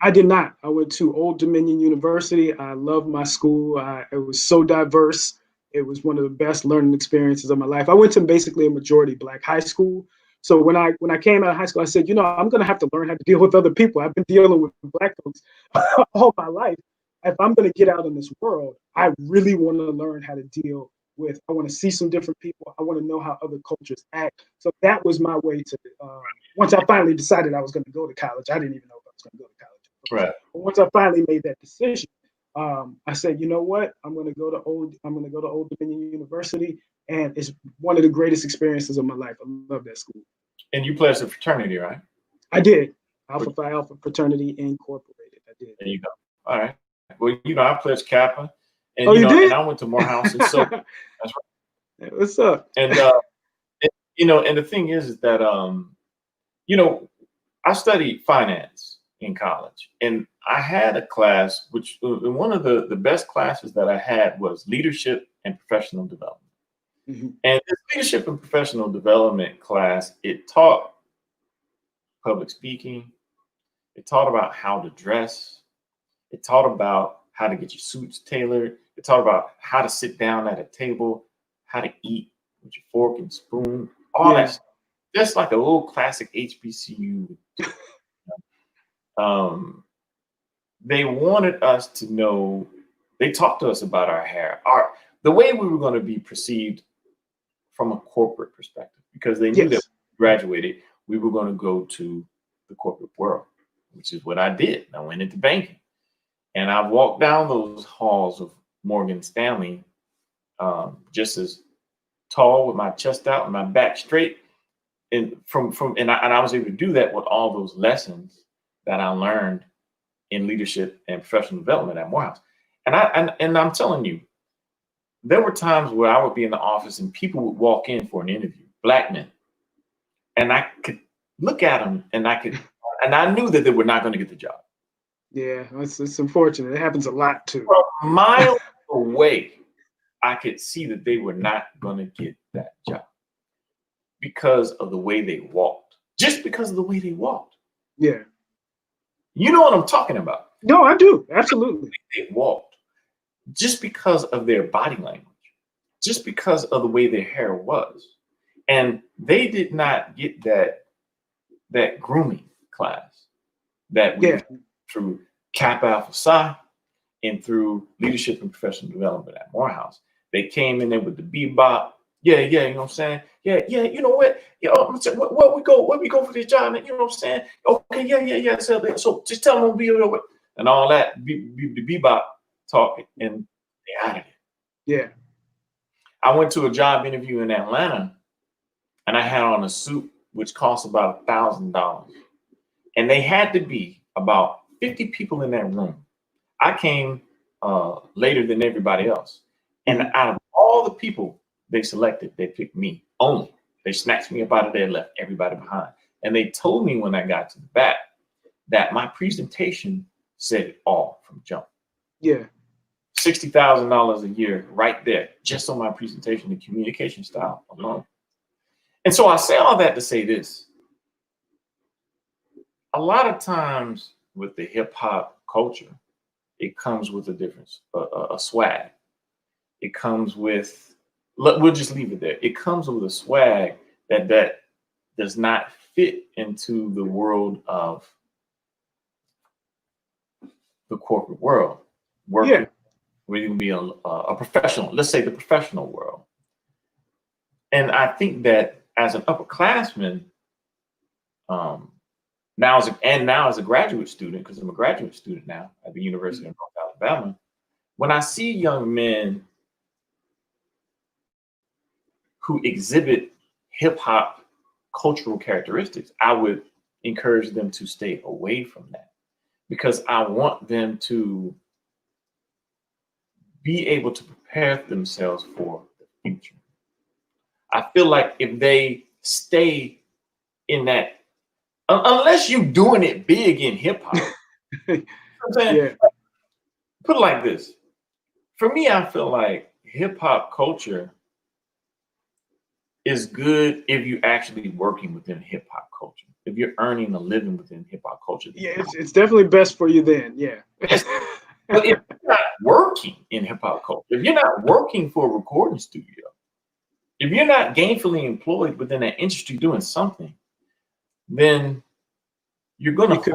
I did not. I went to Old Dominion University. I loved my school. It was so diverse. It was one of the best learning experiences of my life. I went to basically a majority Black high school. So when I came out of high school, I said, you know, I'm going to have to learn how to deal with other people. I've been dealing with Black folks all my life. If I'm going to get out in this world, I really want to learn how to deal with. I want to see some different people. I want to know how other cultures act. So that was my way to. Once I finally decided I was going to go to college, I didn't even know if I was going to go to college. Right. But once I finally made that decision, I said, you know what? I'm going to go to Old Dominion University, and it's one of the greatest experiences of my life. I love that school. And you pledged a fraternity, right? I did. Alpha Phi Alpha Fraternity Incorporated. I did. There you go. All right. Well, you know, I pledged Kappa, and you did? and I went to Morehouse, and so that's right. What's up? And you know, and the thing is that you know, I studied finance in college, and I had a class which one of the best classes that I had was leadership and professional development. Mm-hmm. And this leadership and professional development class, it taught public speaking, it taught about how to dress, it taught about how to get your suits tailored, it taught about how to sit down at a table, how to eat with your fork and spoon, all that stuff. Just like a old classic HBCU. They wanted us to know, they talked to us about our hair, the way we were going to be perceived from a corporate perspective, because they knew that when we graduated, we were going to go to the corporate world, which is what I did. I went into banking, and I walked down those halls of Morgan Stanley, just as tall with my chest out and my back straight. And I was able to do that with all those lessons that I learned in leadership and professional development at Morehouse. And I'm telling you, there were times where I would be in the office and people would walk in for an interview, Black men, and I could look at them and I knew that they were not going to get the job. Yeah, it's unfortunate. It happens a lot too. From miles away, I could see that they were not going to get that job because of the way they walked. Just because of the way they walked. Yeah. You know what I'm talking about? No, I do. Absolutely. They walked. Just because of their body language, just because of the way their hair was. And they did not get that grooming class that we went through Kappa Alpha Psi and through leadership and professional development at Morehouse. They came in there with the bebop. Yeah, you know what I'm saying? Yeah, you know what? Where we go for this job, man? You know what I'm saying? Okay, yeah. So just tell them we'll be and all that, the bebop talking, and they out of it. Yeah. I went to a job interview in Atlanta, and I had on a suit which cost about $1,000, and they had to be about 50 people in that room. I came later than everybody else, and out of all the people they selected, they picked me only. They snatched me up out of there, left everybody behind, and they told me when I got to the back that my presentation said it all from jump. Yeah. $60,000 a year right there, just on my presentation, the communication style alone. And so I say all that to say this. A lot of times with the hip hop culture, it comes with a difference, a swag. It comes with, we'll just leave it there. It comes with a swag that does not fit into the world of the corporate world. Working, where you can be a professional, let's say the professional world. And I think that as an upperclassman, now as a graduate student, because I'm a graduate student now at the University of North Alabama, when I see young men who exhibit hip hop cultural characteristics, I would encourage them to stay away from that, because I want them to be able to prepare themselves for the future. I feel like if they stay in that unless you doing it big in hip hop. You know what I'm saying? Yeah. Put it like this. For me, I feel like hip hop culture is good if you're actually working within hip hop culture. If you're earning a living within hip hop culture. Yeah, it's definitely best for you then. Yeah. Yes. But if you're not working in hip hop culture, if you're not working for a recording studio, if you're not gainfully employed within that industry doing something, then you're going to hold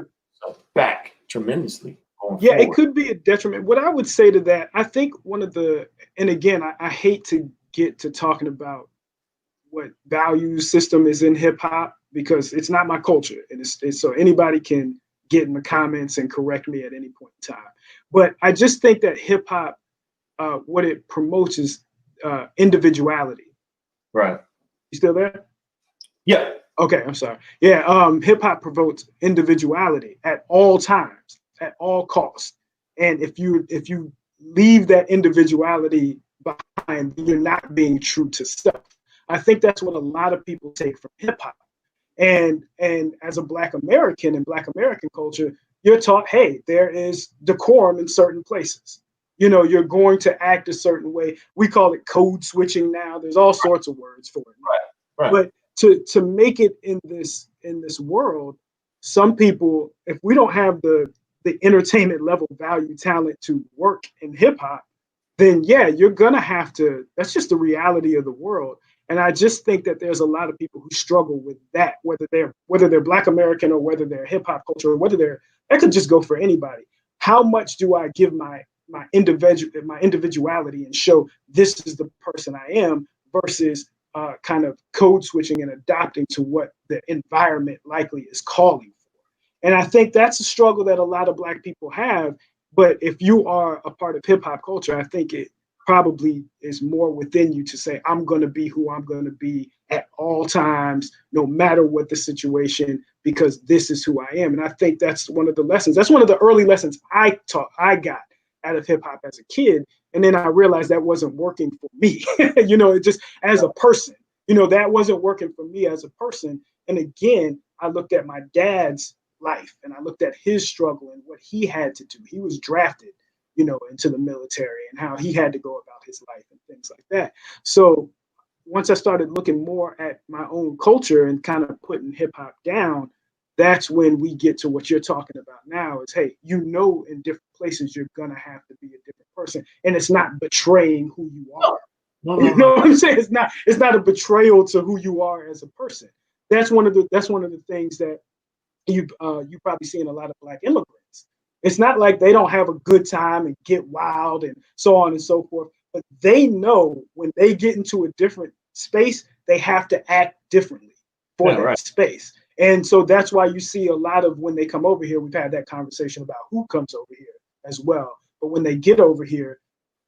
yourself back tremendously going Yeah, it forward. could be a detriment. What I would say to that, I think one of the, and again, I hate to get to talking about what value system is in hip hop because it's not my culture, and it's so anybody can get in the comments and correct me at any point in time. But I just think that hip hop, what it promotes is individuality. Right. You still there? Yeah. Okay, I'm sorry. Yeah, hip hop promotes individuality at all times, at all costs. And if you leave that individuality behind, you're not being true to self. I think that's what a lot of people take from hip hop. And as a Black American in Black American culture, you're taught, hey, there is decorum in certain places. You know, you're going to act a certain way. We call it code switching now. There's all sorts of words for it. Right. But to make it in this world, some people, if we don't have the entertainment level value talent to work in hip hop, then yeah, you're gonna have to. That's just the reality of the world. And I just think that there's a lot of people who struggle with that, whether they're Black American or whether they're hip hop culture or whether they're that could just go for anybody. How much do I give my individuality and show this is the person I am versus kind of code switching and adapting to what the environment likely is calling for. And I think that's a struggle that a lot of Black people have. But if you are a part of hip hop culture, I think it probably is more within you to say, I'm going to be who I'm going to be at all times, no matter what the situation, because this is who I am. And I think that's one of the lessons. That's one of the early lessons I got out of hip hop as a kid. And then I realized that wasn't working for me. It just as a person, that wasn't working for me as a person. And again, I looked at my dad's life and I looked at his struggle and what he had to do. He was drafted, into the military and how he had to go about his life and things like that. So once I started looking more at my own culture and kind of putting hip hop down, that's when we get to what you're talking about now is, hey, in different places, you're going to have to be a different person. And it's not betraying who you are. No. You know what I'm saying? It's not a betrayal to who you are as a person. That's one of the things that you probably see in a lot of Black immigrants. It's not like they don't have a good time and get wild and so on and so forth, but they know when they get into a different space, they have to act differently for that space. And so that's why you see a lot of when they come over here, we've had that conversation about who comes over here as well. But when they get over here,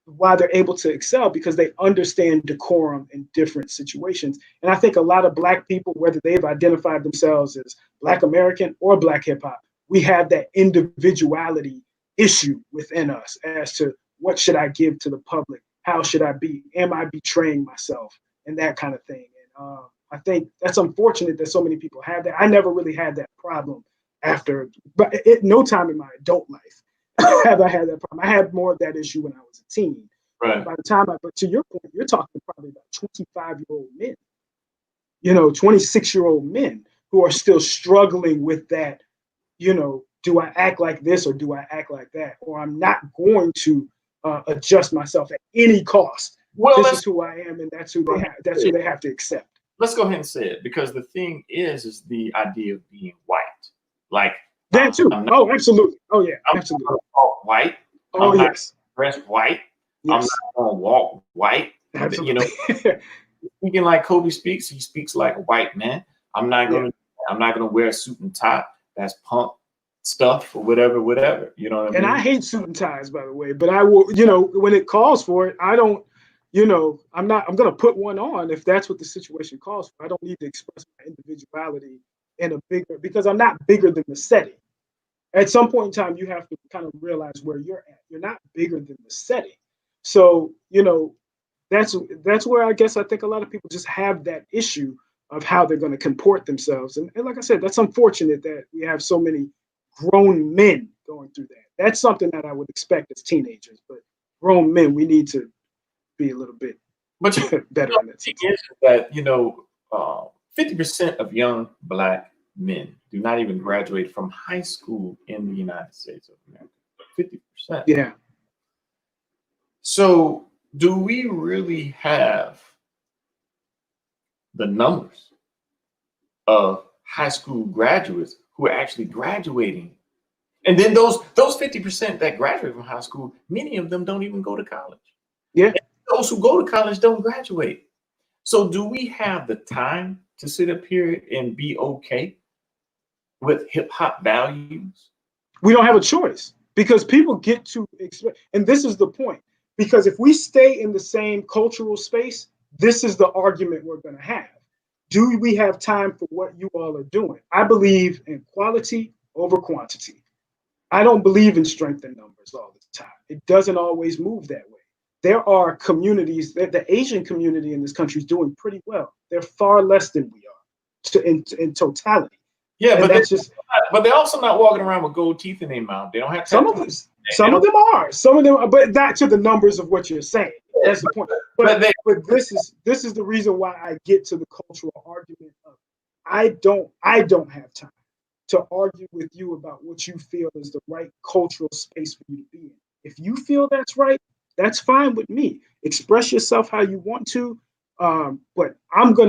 why they're able to excel because they understand decorum in different situations. And I think a lot of Black people, whether they've identified themselves as Black American or Black hip hop, we have that individuality issue within us as to what should I give to the public? How should I be? Am I betraying myself? And that kind of thing. And I think that's unfortunate that so many people have that. I never really had that problem but no time in my adult life have I had that problem. I had more of that issue when I was a teen. Right. By the time but to your point, you're talking probably about 25-year-old men, 26-year-old men who are still struggling with that, do I act like this or do I act like that? Or I'm not going to adjust myself at any cost. Well, this is who I am, and that's who they have to accept. Let's go ahead and say it, because the thing is the idea of being white. Like that too. Oh, absolutely. Oh yeah, absolutely. I'm not white. Oh, I'm yes. not dressed white. Yes. I'm not gonna walk white. Absolutely. Speaking like Kobie speaks, he speaks like a white man. I'm not gonna wear a suit and tie. That's punk stuff or whatever. You know what I mean? And I hate suit and ties, by the way, but I will, when it calls for it, I don't, I'm going to put one on if that's what the situation calls for. I don't need to express my individuality because I'm not bigger than the setting. At some point in time, you have to kind of realize where you're at. You're not bigger than the setting. So, that's where I guess I think a lot of people just have that issue of how they're going to comport themselves. And like I said, that's unfortunate that we have so many grown men going through that. That's something that I would expect as teenagers, but grown men, we need to be a little bit But better in that sense. that 50% of young Black men do not even graduate from high school in the United States of America. 50%. Yeah. So, do we really have the numbers of high school graduates who are actually graduating? And then those 50% that graduate from high school, many of them don't even go to college. Yeah. And those who go to college don't graduate. So do we have the time to sit up here and be okay with hip hop values? We don't have a choice because people get to expect, and this is the point. Because if we stay in the same cultural space, this is the argument we're going to have. Do we have time for what you all are doing? I believe in quality over quantity. I don't believe in strength in numbers all the time. It doesn't always move that way. There are communities that the Asian community in this country is doing pretty well. They're far less than we are in totality. Yeah, and but that's just. But they're also not walking around with gold teeth in their mouth. They don't have some of them. Some of them are. Some of them, but not to the numbers of what you're saying. That's the point. But this is the reason why I get to the cultural argument of I don't have time to argue with you about what you feel is the right cultural space for you to be in. If you feel that's right, that's fine with me. Express yourself how you want to. But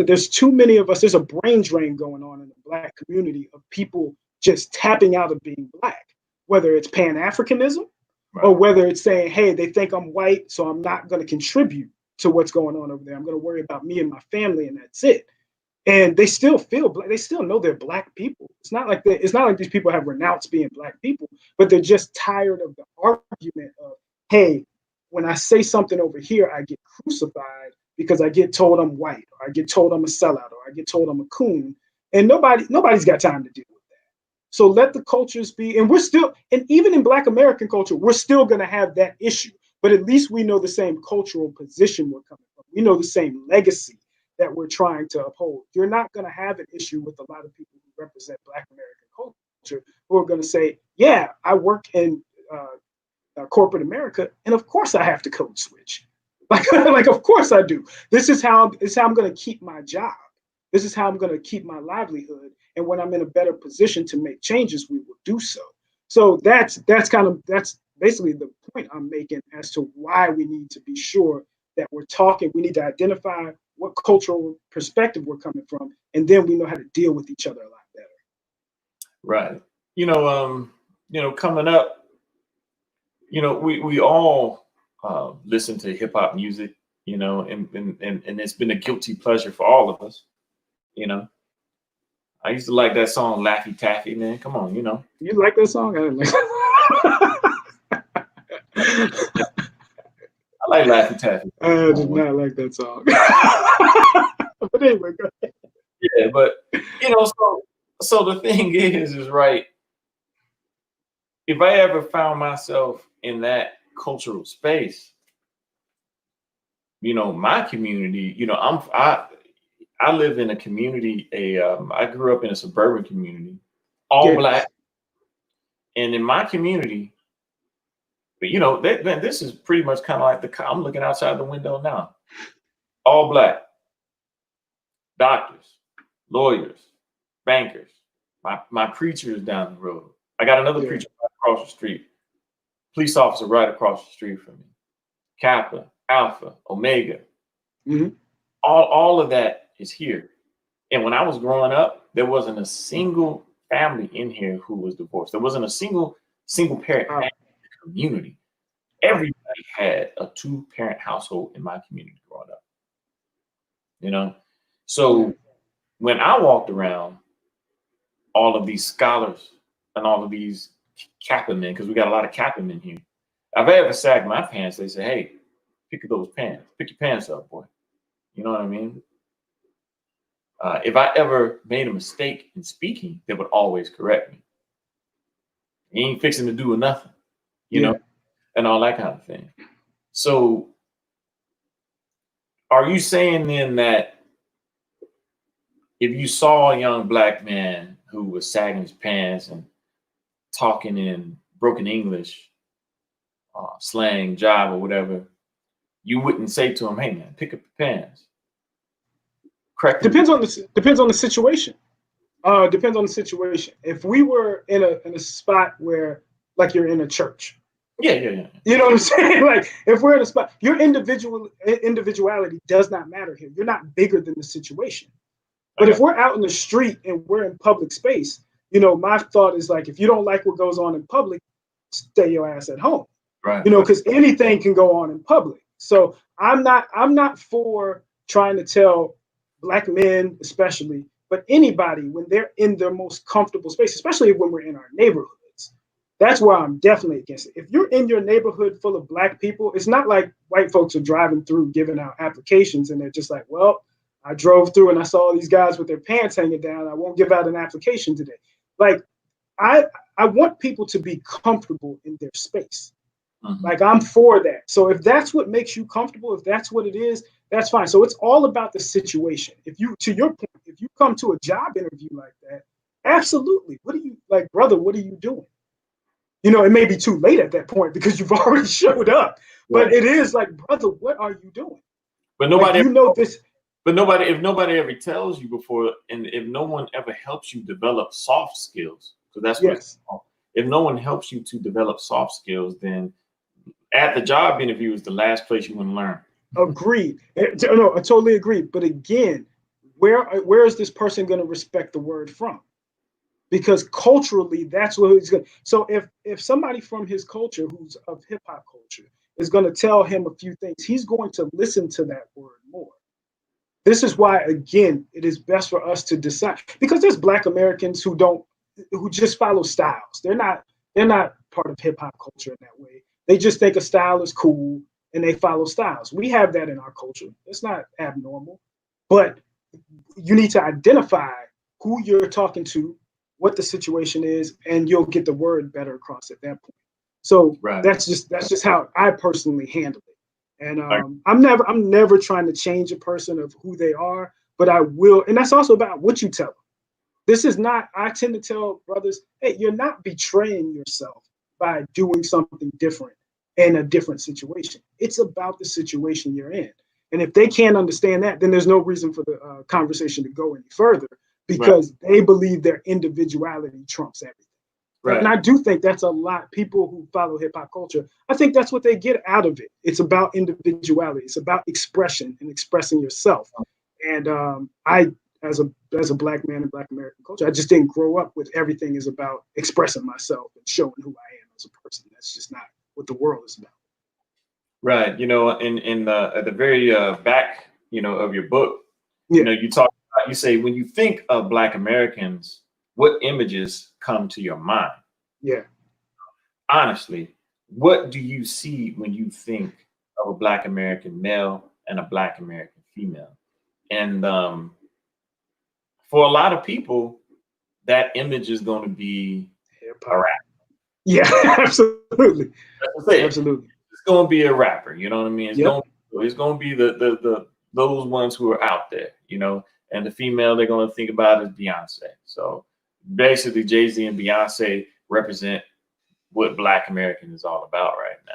there's too many of us. There's a brain drain going on in the Black community of people just tapping out of being Black, whether it's Pan-Africanism or whether it's saying, hey, they think I'm white, so I'm not going to contribute to what's going on over there. I'm going to worry about me and my family, and that's it. And they still feel Black. They still know they're Black people. It's not like these people have renounced being Black people, but they're just tired of the argument of, hey, when I say something over here, I get crucified because I get told I'm white, or I get told I'm a sellout, or I get told I'm a coon. And nobody's got time to deal with that. So let the cultures be, and even in Black American culture, we're still going to have that issue. But at least we know the same cultural position we're coming from. We know the same legacy that we're trying to uphold. You're not going to have an issue with a lot of people who represent Black American culture who are going to say, yeah, I work in corporate America, and of course I have to code switch. Like of course I do. This is how I'm going to keep my job. This is how I'm going to keep my livelihood. And when I'm in a better position to make changes, we will do so. So that's basically the point I'm making as to why we need to be sure that we're talking. We need to identify what cultural perspective we're coming from, and then we know how to deal with each other a lot better. Right. Coming up, we all listen to hip hop music, and it's been a guilty pleasure for all of us. I used to like that song Laffy Taffy, man. Come on, You like that song? I didn't like I like Laffy Taffy. I did not like that song. But anyway, go ahead. Yeah, but so the thing is right. If I ever found myself in that cultural space, my community, I live in a community. I grew up in a suburban community, all Black, and in my community, this is pretty much kind of like I'm looking outside the window now, all Black, doctors, lawyers, bankers. My preacher is down the road. I got another preacher right across the street. Police officer right across the street from me. Kappa, Alpha, Omega. Mm-hmm. All of that is here. And when I was growing up, there wasn't a single family in here who was divorced. There wasn't a single parent family in the community. Everybody had a 2-parent household in my community growing up. So when I walked around, all of these scholars and all of these Kappa men, because we got a lot of Kappa men here. If I ever sagged my pants, they say, hey, pick those pants. Pick your pants up, boy. You know what I mean? If I ever made a mistake in speaking, they would always correct me. You ain't fixing to do nothing, and all that kind of thing. So are you saying then that if you saw a young black man who was sagging his pants and talking in broken English, slang, jive, or whatever, you wouldn't say to him, "Hey man, pick up your pants." Correct. Depends on the situation. Depends on the situation. If we were in a spot where, like, you're in a church. Yeah. You know what I'm saying? Like, if we're in a spot, your individuality does not matter here. You're not bigger than the situation. But if we're out in the street and we're in public space, my thought is, like, if you don't like what goes on in public, stay your ass at home. Right. Because anything can go on in public. So I'm not for trying to tell black men, especially, but anybody, when they're in their most comfortable space, especially when we're in our neighborhoods. That's where I'm definitely against it. If you're in your neighborhood full of black people, it's not like white folks are driving through giving out applications and they're just like, well, I drove through and I saw these guys with their pants hanging down. I won't give out an application today. Like, I want people to be comfortable in their space. Mm-hmm. Like, I'm for that. So if that's what makes you comfortable, if that's what it is, that's fine. So it's all about the situation. To your point, if you come to a job interview like that, absolutely. What are you, like, brother, what are you doing? It may be too late at that point because you've already showed up. Right. But it is like, brother, what are you doing? But nobody, like, this. But if nobody ever tells you before, and if no one ever helps you develop soft skills, because that's what it's called. If no one helps you to develop soft skills, then at the job interview is the last place you want to learn. Agreed. No, I totally agree. But again, where is this person going to respect the word from? Because culturally, that's what he's going to. So if somebody from his culture, who's of hip hop culture, is going to tell him a few things, he's going to listen to that word more. This is why, again, it is best for us to decide, because there's black Americans who just follow styles. They're not part of hip hop culture in that way. They just think a style is cool and they follow styles. We have that in our culture. It's not abnormal, but you need to identify who you're talking to, what the situation is, and you'll get the word better across at that point. So that's just how I personally handle it. And I'm never trying to change a person of who they are, but I will. And that's also about what you tell them. This is not, I tend to tell brothers, hey, you're not betraying yourself by doing something different in a different situation. It's about the situation you're in. And if they can't understand that, then there's no reason for the conversation to go any further, because they believe their individuality trumps everything. Right. And I do think that's a lot. People who follow hip hop culture, I think that's what they get out of it. It's about individuality. It's about expression and expressing yourself. And I, as a black man in Black American culture, I just didn't grow up with everything is about expressing myself and showing who I am as a person. That's just not what the world is about. Right. In at the very back, of your book, you say, when you think of Black Americans, what images come to your mind? Yeah. Honestly, what do you see when you think of a Black American male and a Black American female? And for a lot of people, that image is going to be a rapper. Yeah, absolutely. Absolutely. It's going to be a rapper. You know what I mean? It's going to be the those ones who are out there, and the female they're going to think about is Beyonce. So basically, Jay-Z and Beyonce represent what Black American is all about right now.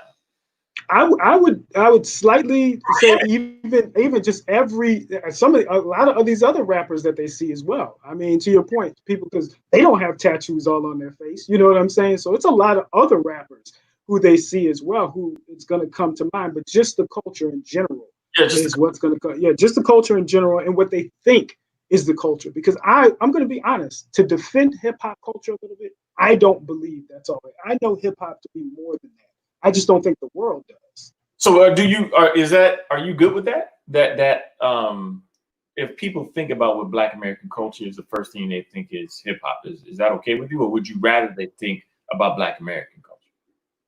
I would slightly say even just a lot of these other rappers that they see as well. I mean, to your point, people, because they don't have tattoos all on their face. You know what I'm saying? So it's a lot of other rappers who they see as well, who it's going to come to mind. But just the culture in general is what's going to come. Yeah, just the culture in general and what they think is the culture. Because I'm going to be honest, to defend hip hop culture a little bit, I don't believe that's all right. I know hip hop to be more than that. I just don't think the world does. So are you good with that? That if people think about what Black American culture is, the first thing they think is hip hop. Is that okay with you? Or would you rather they think about Black American culture?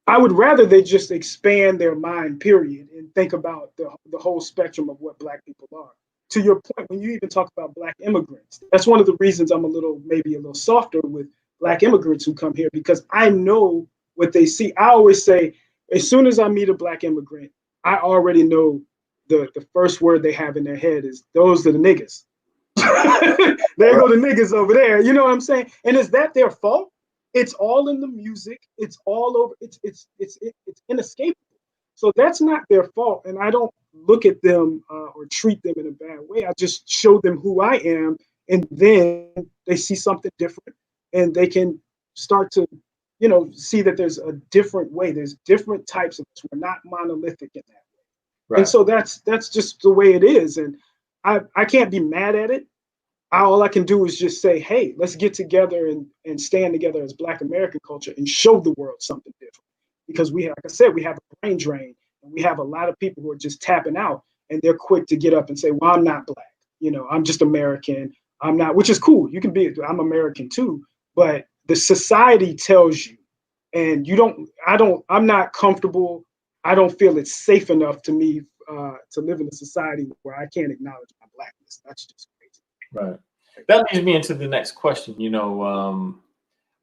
I would rather they just expand their mind, period, and think about the whole spectrum of what Black people are. To your point, when you even talk about Black immigrants, that's one of the reasons I'm maybe a little softer with Black immigrants who come here, because I know what they see. I always say, as soon as I meet a Black immigrant, I already know the first word they have in their head is, those are the niggas. There go the niggas over there. You know what I'm saying? And is that their fault? It's all in the music. It's all over. It's inescapable. So that's not their fault. And I don't look at them or treat them in a bad way. I just show them who I am, and then they see something different, and they can start to, see that there's a different way. There's different types of us. We're not monolithic in that way. Right. And so that's just the way it is. And I can't be mad at it. All I can do is just say, hey, let's get together and stand together as Black American culture and show the world something different. Because we, like I said, we have a brain drain, and we have a lot of people who are just tapping out, and they're quick to get up and say, well, I'm not Black. I'm just American. I'm not, which is cool. You can be, I'm American too, but the society tells you, and I'm not comfortable. I don't feel it's safe enough to me to live in a society where I can't acknowledge my Blackness. That's just crazy. Right. That leads me into the next question.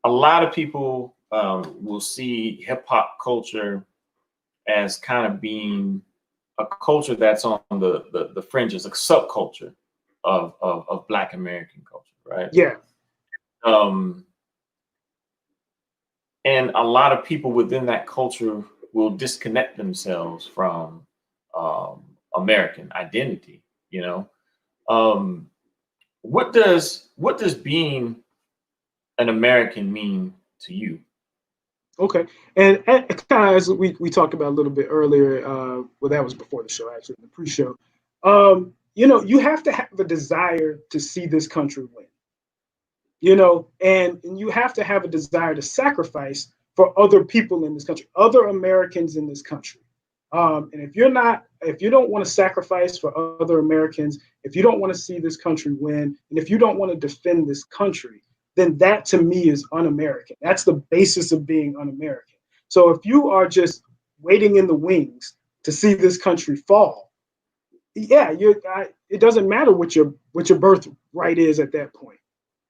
A lot of people will see hip hop culture as kind of being a culture that's on the fringes, a subculture of Black American culture, right? Yeah. And a lot of people within that culture will disconnect themselves from American identity. What does being an American mean to you? Okay, and kind of as we talked about a little bit earlier, well, that was before the show, actually, the pre-show. You have to have a desire to see this country win. And you have to have a desire to sacrifice for other people in this country, other Americans in this country. And if you don't want to sacrifice for other Americans, if you don't want to see this country win, and if you don't want to defend this country, then that to me is un-American. That's the basis of being un-American. So if you are just waiting in the wings to see this country fall, yeah, it doesn't matter what your birthright is at that point.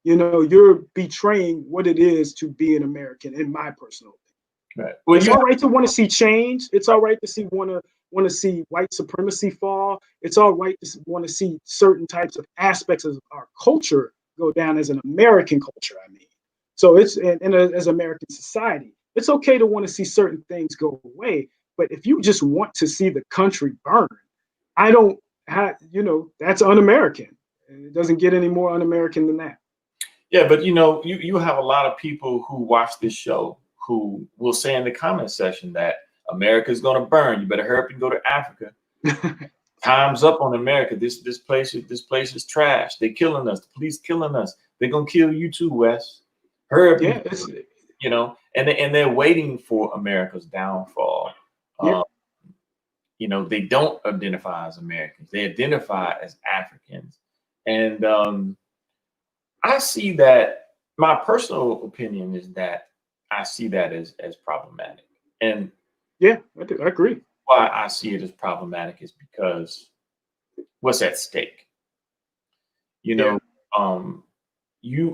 You're betraying what it is to be an American, in my personal opinion. Right. Well, it's all right to want to see change. It's all right to want to see white supremacy fall. It's all right to want to see certain types of aspects of our culture go down as an American culture. I mean, so it's as American society, it's okay to want to see certain things go away. But if you just want to see the country burn, that's un-American. It doesn't get any more un-American than that. Yeah, but you have a lot of people who watch this show who will say in the comment section that America's going to burn. You better hurry up and go to Africa. Time's up on America. This place is trash. They're killing us. The police killing us. They're gonna kill you too, Wes. Hurry up. Yeah, and they're waiting for America's downfall. Yeah. They don't identify as Americans. They identify as Africans. And I see that. My personal opinion is that I see that as problematic. And yeah, I agree. Why I see it as problematic is because what's at stake. You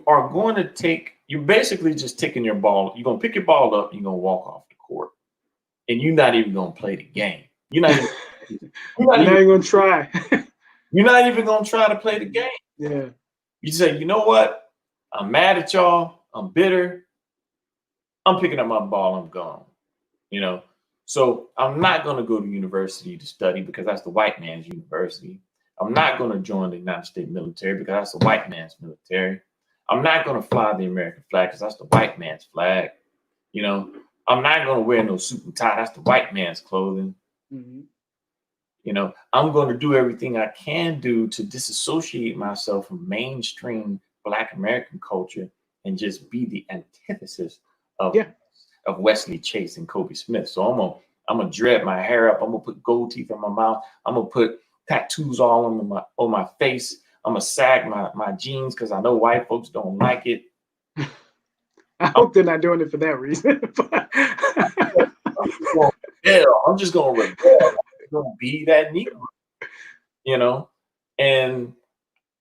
are going to you're basically just taking your ball. You're going to pick your ball up. You're going to walk off the court, and you're not even going to play the game. You're not even going to try. You're not even going to try to play the game. Yeah. You say, you know what? I'm mad at y'all. I'm bitter. I'm picking up my ball. I'm gone. So I'm not going to go to university to study because that's the white man's university. I'm not going to join the United States military because that's the white man's military. I'm not going to fly the American flag because that's the white man's flag. I'm not going to wear no suit and tie. That's the white man's clothing. Mm-hmm. I'm going to do everything I can do to disassociate myself from mainstream Black American culture and just be the antithesis of Wesley Chase and Kobie Smith. So I'm gonna dread my hair up. I'm gonna put gold teeth in my mouth. I'm gonna put tattoos all on my face. I'm gonna sag my jeans because I know white folks don't like it. I hope they're not doing it for that reason. I'm just gonna rebel. I'm gonna be that Negro, and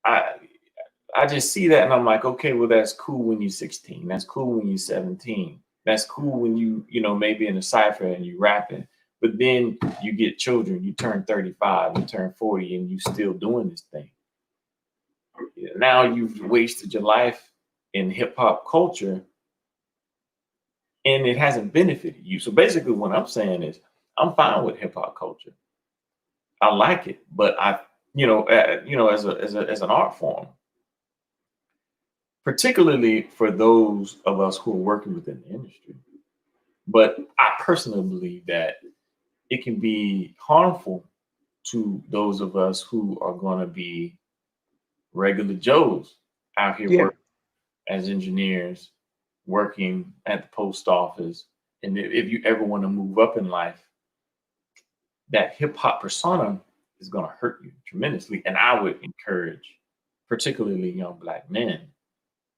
I just see that and I'm like, okay, well, that's cool when you're 16. That's cool when you're 17. That's cool when you maybe in a cipher and you rapping, but then you get children, you turn 35, you turn 40, and you still doing this thing. now you've wasted your life in hip hop culture and it hasn't benefited you. So basically what I'm saying is I'm fine with hip hop culture. I like it, but as an art form, particularly for those of us who are working within the industry. But I personally believe that it can be harmful to those of us who are going to be regular Joes out here Yeah. working as engineers, working at the post office. And if you ever want to move up in life, that hip hop persona is going to hurt you tremendously. And I would encourage, particularly young Black men,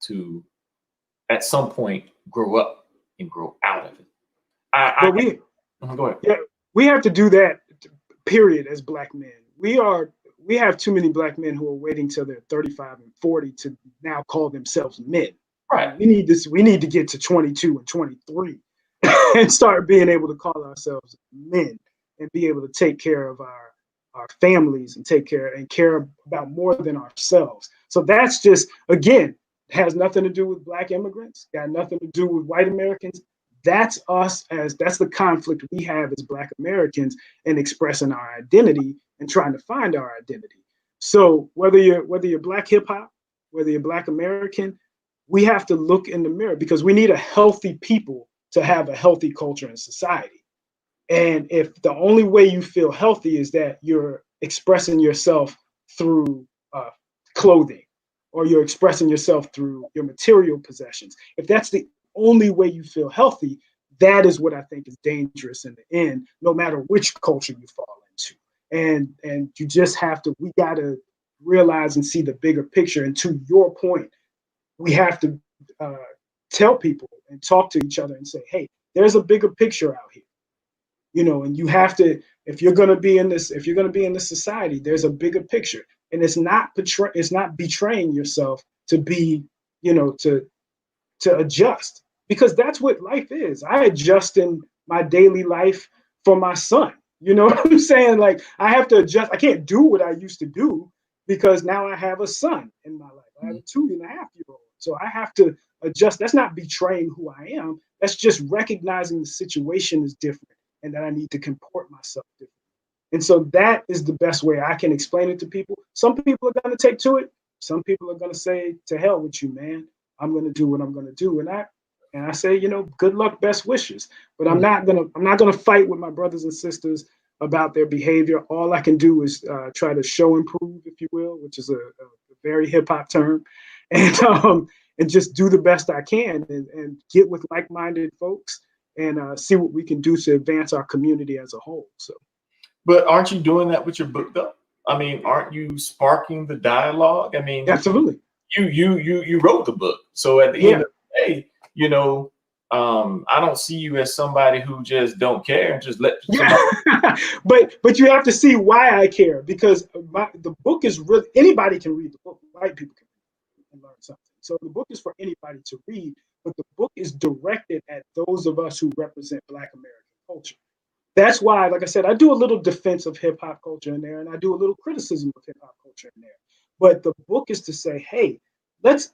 to at some point grow up and grow out of it. But we Go ahead. yeah, we have to do that, period, as Black men. We have too many Black men who are waiting till they're 35 and 40 to now call themselves men. Right. We need to get to 22 and 23 and start being able to call ourselves men and be able to take care of our families and care about more than ourselves. So that's just, again, has nothing to do with Black immigrants, got nothing to do with white Americans. That's that's the conflict we have as Black Americans in expressing our identity and trying to find our identity. So whether you're Black hip hop, whether you're Black American, we have to look in the mirror because we need a healthy people to have a healthy culture and society. And if the only way you feel healthy is that you're expressing yourself through clothing, or you're expressing yourself through your material possessions, if that's the only way you feel healthy, that is what I think is dangerous in the end, no matter which culture you fall into. And you just we got to realize and see the bigger picture. And to your point, we have to tell people and talk to each other and say, hey, there's a bigger picture out here. And you have to, if you're going to be in this society, there's a bigger picture. And it's not betraying yourself to be, to adjust, because that's what life is. I adjust in my daily life for my son. You know what I'm saying? Like, I have to adjust. I can't do what I used to do because now I have a son in my life. I have a 2.5-year-old. So I have to adjust. That's not betraying who I am. That's just recognizing the situation is different and that I need to comport myself differently. And so that is the best way I can explain it to people. Some people are going to take to it. Some people are going to say, to hell with you, man. I'm going to do what I'm going to do. And I say, good luck, best wishes. But I'm not going to fight with my brothers and sisters about their behavior. All I can do is try to show improve, if you will, which is a very hip hop term, and just do the best I can and get with like-minded folks and see what we can do to advance our community as a whole. So, but aren't you doing that with your book, though? I mean, aren't you sparking the dialogue? I mean, absolutely. You wrote the book, so at the end of the day, I don't see you as somebody who just don't care and just let. But you have to see why I care, because the book is really, anybody can read the book. White people can read and learn something. So the book is for anybody to read, but the book is directed at those of us who represent Black American culture. That's why, like I said, I do a little defense of hip hop culture in there, and I do a little criticism of hip hop culture in there. But the book is to say, hey, let's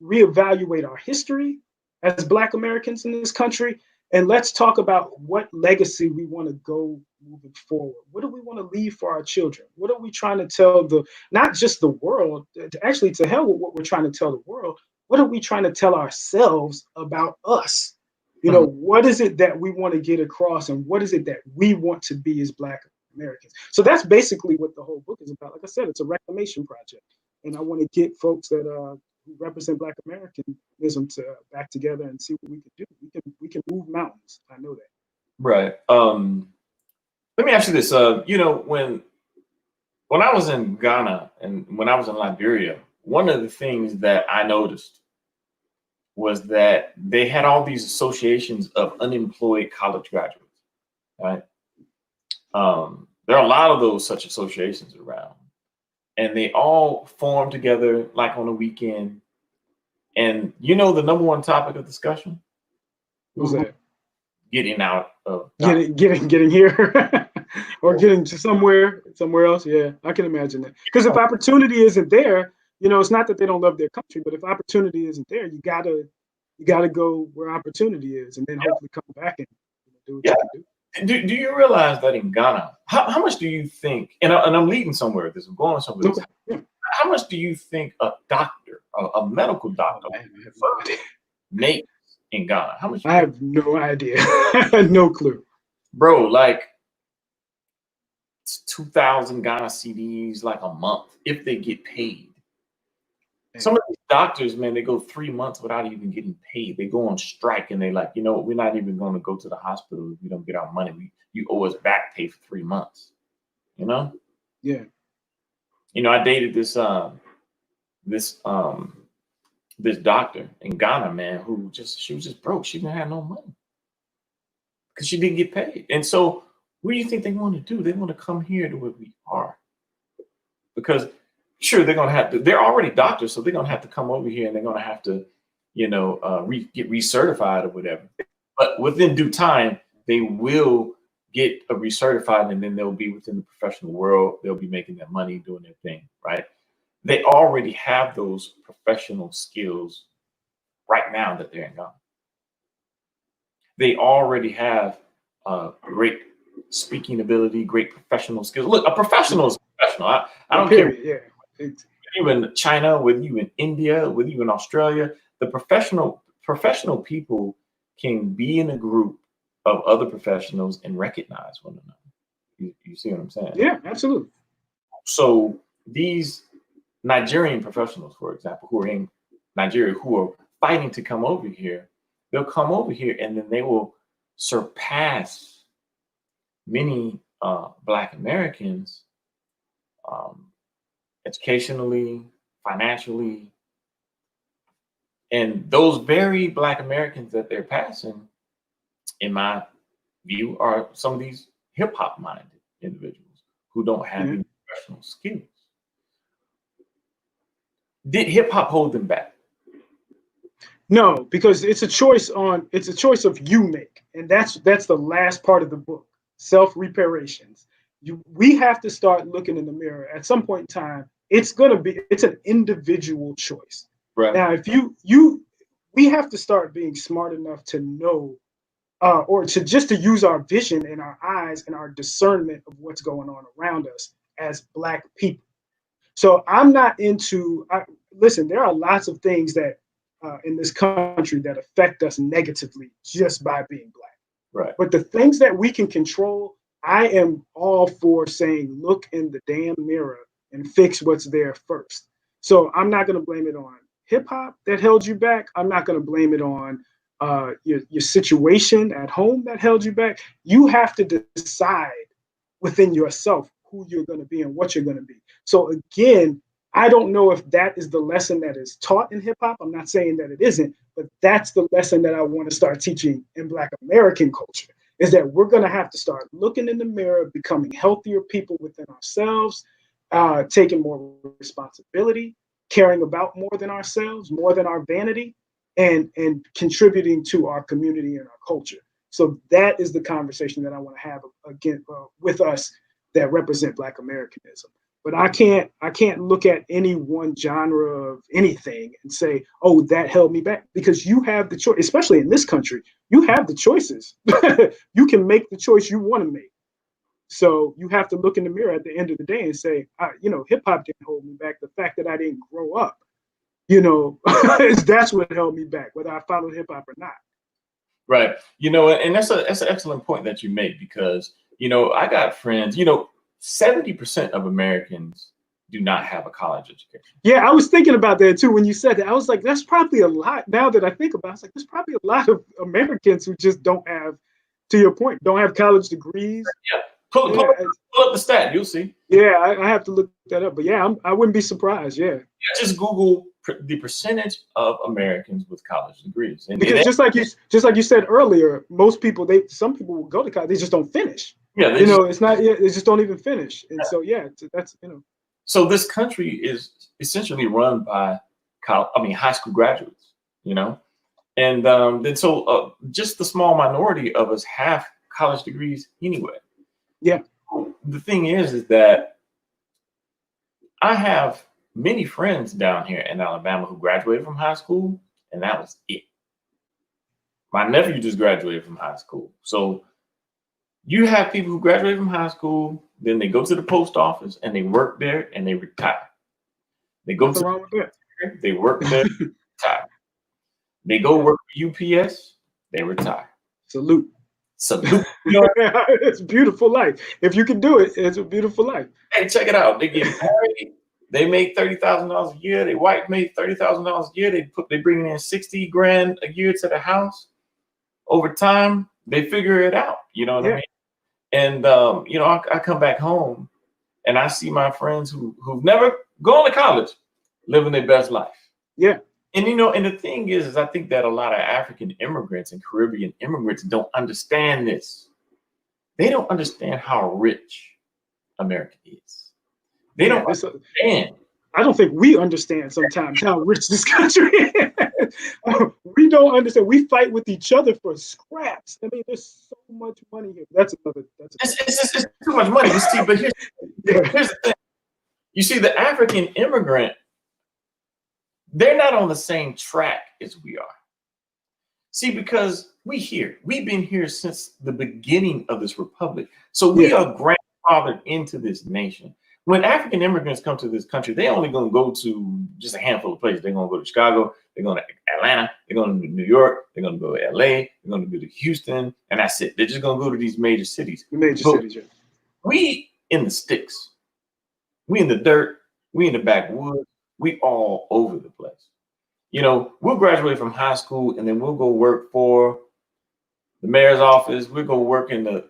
reevaluate our history as Black Americans in this country, and let's talk about what legacy we want to go moving forward. What do we want to leave for our children? What are we trying to tell not just the world, actually to hell with what we're trying to tell the world. What are we trying to tell ourselves about us? What is it that we want to get across, and what is it that we want to be as Black Americans? So that's basically what the whole book is about. Like I said, it's a reclamation project, and I want to get folks that who represent Black Americanism to back together and see what we can do. We can move mountains. I know that. Right. Let me ask you this. When I was in Ghana and when I was in Liberia, one of the things that I noticed was that they had all these associations of unemployed college graduates, right? There are a lot of those such associations around, and they all form together like on a weekend. And the number one topic of discussion? Who's that? Getting out of getting here or getting to somewhere else. Yeah, I can imagine that. Because if opportunity isn't there, You know, it's not that they don't love their country, but if opportunity isn't there, you gotta go where opportunity is, and then hopefully come back and do what Yeah. you can do. Do you realize that in Ghana, how much do you think, and I'm leading somewhere with this, I'm going somewhere with Okay. this, Yeah. how much do you think a doctor, a medical Oh, doctor, man, I have no idea. makes in Ghana? How much you I think? have no idea. No clue. Bro, like it's 2,000 Ghana CDs like a month if they get paid. Some of these doctors, man, they go 3 months without even getting paid. They go on strike and they like, you know what, we're not even going to go to the hospital if we don't get our money. You owe us back pay for 3 months. You know? Yeah. You know, I dated this this doctor in Ghana, man, who she was just broke. She didn't have no money because she didn't get paid. And so what do you think they want to do? They want to come here to where we are. Because sure, they're gonna have to, they're already doctors, so they're gonna have to come over here and they're gonna have to, get recertified or whatever. But within due time, they will get a recertified, and then they'll be within the professional world. They'll be making their money, doing their thing, right? They already have those professional skills right now that they're in Ghana. They already have great speaking ability, great professional skills. Look, a professional is a professional. I don't care. Period. Yeah. You in China, whether you in India, whether you in Australia, the professional people can be in a group of other professionals and recognize one another. You see what I'm saying? Yeah, absolutely. So these Nigerian professionals, for example, who are in Nigeria, who are fighting to come over here, they'll come over here and then they will surpass many Black Americans um, educationally, financially. And those very Black Americans that they're passing, in my view, are some of these hip hop minded individuals who don't have any professional skills. Did hip hop hold them back? No, because it's a choice of you make, and that's the last part of the book. Self reparations. We have to start looking in the mirror at some point in time. It's an individual choice. Right. Now, if we have to start being smart enough to know, or to use our vision and our eyes and our discernment of what's going on around us as Black people. So I'm not into. Listen, there are lots of things that in this country that affect us negatively just by being Black. Right. But the things that we can control, I am all for saying, look in the damn mirror and fix what's there first. So I'm not going to blame it on hip hop that held you back. I'm not going to blame it on your situation at home that held you back. You have to decide within yourself who you're going to be and what you're going to be. So again, I don't know if that is the lesson that is taught in hip hop. I'm not saying that it isn't, but that's the lesson that I want to start teaching in Black American culture, is that we're going to have to start looking in the mirror, becoming healthier people within ourselves, taking more responsibility, caring about more than ourselves, more than our vanity, and contributing to our community and our culture. So that is the conversation that I want to have again with us that represent Black Americanism. But I can't look at any one genre of anything and say, oh, that held me back, because you have the choice, especially in this country, you have the choices. You can make the choice you want to make. So you have to look in the mirror at the end of the day and say, hip hop didn't hold me back. The fact that I didn't grow up, that's what held me back, whether I followed hip hop or not. Right. And that's an excellent point that you make, because, I got friends, 70% of Americans do not have a college education. Yeah, I was thinking about that too when you said that. I was like, that's probably a lot. Now that I think about it, I was like, there's probably a lot of Americans who just don't have, to your point, don't have college degrees. Yeah. Pull up the stat, you'll see. Yeah, I have to look that up. But yeah, I wouldn't be surprised. Yeah. Just Google the percentage of Americans with college degrees. And because just like you said earlier, most people, some people will go to college, they just don't finish. Yeah, they just don't even finish. And so that's So this country is essentially run by high school graduates, and then so just the small minority of us have college degrees anyway. Yeah. The thing is that I have many friends down here in Alabama who graduated from high school, and that was it. My nephew just graduated from high school. So you have people who graduate from high school, then they go to the post office and they work there and they retire. They go Nothing to wrong with that. they work there, retire. They go work for UPS, they retire. Salute. Salute. It's a beautiful life. If you can do it, it's a beautiful life. Hey, check it out. They get married. They make $30,000 a year. Their wife made $30,000 a year. They bring in 60 grand a year to the house. Over time, they figure it out. You know what I mean? And I come back home and I see my friends who've never gone to college living their best life. Yeah. And and the thing is I think that a lot of African immigrants and Caribbean immigrants don't understand this. They don't understand how rich America is. They don't understand. I don't think we understand sometimes how rich this country is. We don't understand. We fight with each other for scraps. I mean, there's so much money here. It's too much money. You see, but here's the thing. You see, the African immigrant, they're not on the same track as we are. See, because we've been here since the beginning of this republic. So we are grandfathered into this nation. When African immigrants come to this country, they only going to go to just a handful of places. They're going to go to Chicago, they're going to Atlanta, they're going to New York, they're going to go to LA, they're going to go to Houston, and that's it. They're just going to go to these major cities. We in the sticks, we in the dirt, we in the backwoods, we all over the place. We'll graduate from high school and then we'll go work for the mayor's office. We'll go work in the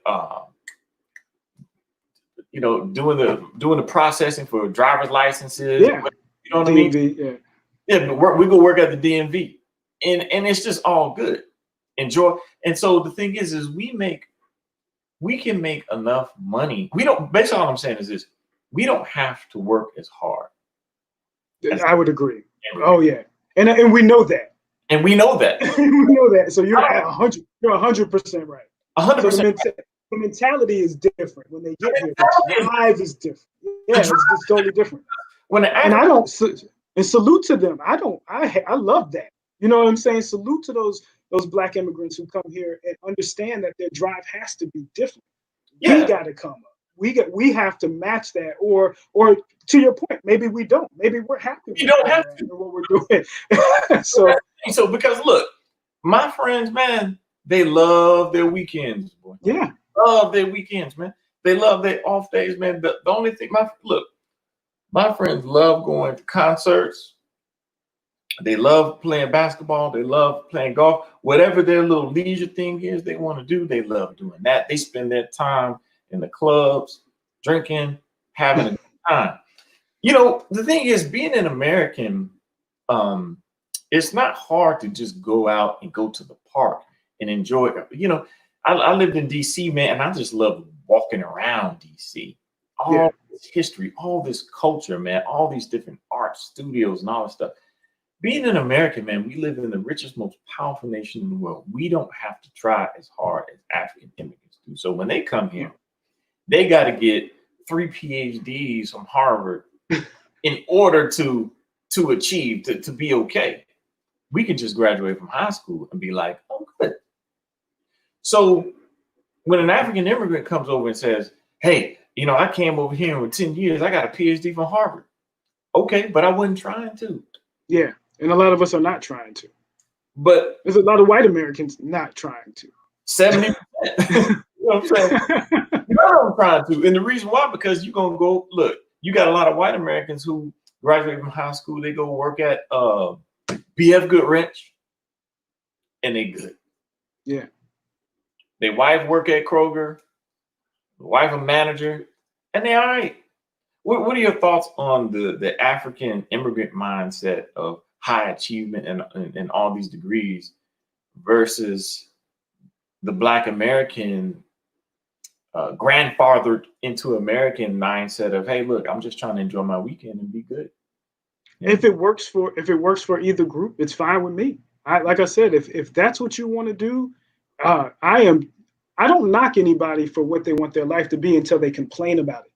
doing the processing for driver's licenses. Yeah. You know what DMV, I mean? Yeah, but we go work at the DMV. And it's just all good. Enjoy. And so the thing is we can make enough money. Basically all I'm saying is this: we don't have to work as hard. I would agree. Oh yeah. And we know that. And we know that. We know that. So you're 100%. You're 100% right. 100%. So the mentality is different when they get here. The drive is different. Yeah, it's totally different. And salute to them. I love that. You know what I'm saying? Salute to those Black immigrants who come here and understand that their drive has to be different. Yeah. We got to come up. We have to match that, or to your point, maybe we don't. Maybe we're happy. You don't have to what we're doing. so because look, my friends, man, they love their weekends, boy. Yeah, love their weekends, man. They love their off days, man. The only thing, my friends love going to concerts. They love playing basketball. They love playing golf. Whatever their little leisure thing is they want to do, they love doing that. They spend their time in the clubs, drinking, having a good time. The thing is, being an American, it's not hard to just go out and go to the park and enjoy it. I lived in DC, man, and I just love walking around DC. All this history, all this culture, man, all these different art studios and all this stuff. Being an American, man, we live in the richest, most powerful nation in the world. We don't have to try as hard as African immigrants do. So when they come here, they got to get 3 PhDs from Harvard in order to achieve, to be okay. We can just graduate from high school and be like, oh, good. So when an African immigrant comes over and says, hey, I came over here with 10 years, I got a PhD from Harvard. Okay, but I wasn't trying to. Yeah, and a lot of us are not trying to. But there's a lot of white Americans not trying to. 70%. You know what I'm saying? None of them trying to. And the reason why, because you're going to go, look, you got a lot of white Americans who graduate from high school, they go work at BF Goodrich, and they good. Yeah. Their wife work at Kroger, the wife a manager, and they all right. What are your thoughts on the African immigrant mindset of high achievement and all these degrees versus the Black American grandfathered into American mindset of, hey, look, I'm just trying to enjoy my weekend and be good. Yeah. If it works for either group, it's fine with me. Like I said, if that's what you want to do, I don't knock anybody for what they want their life to be until they complain about it.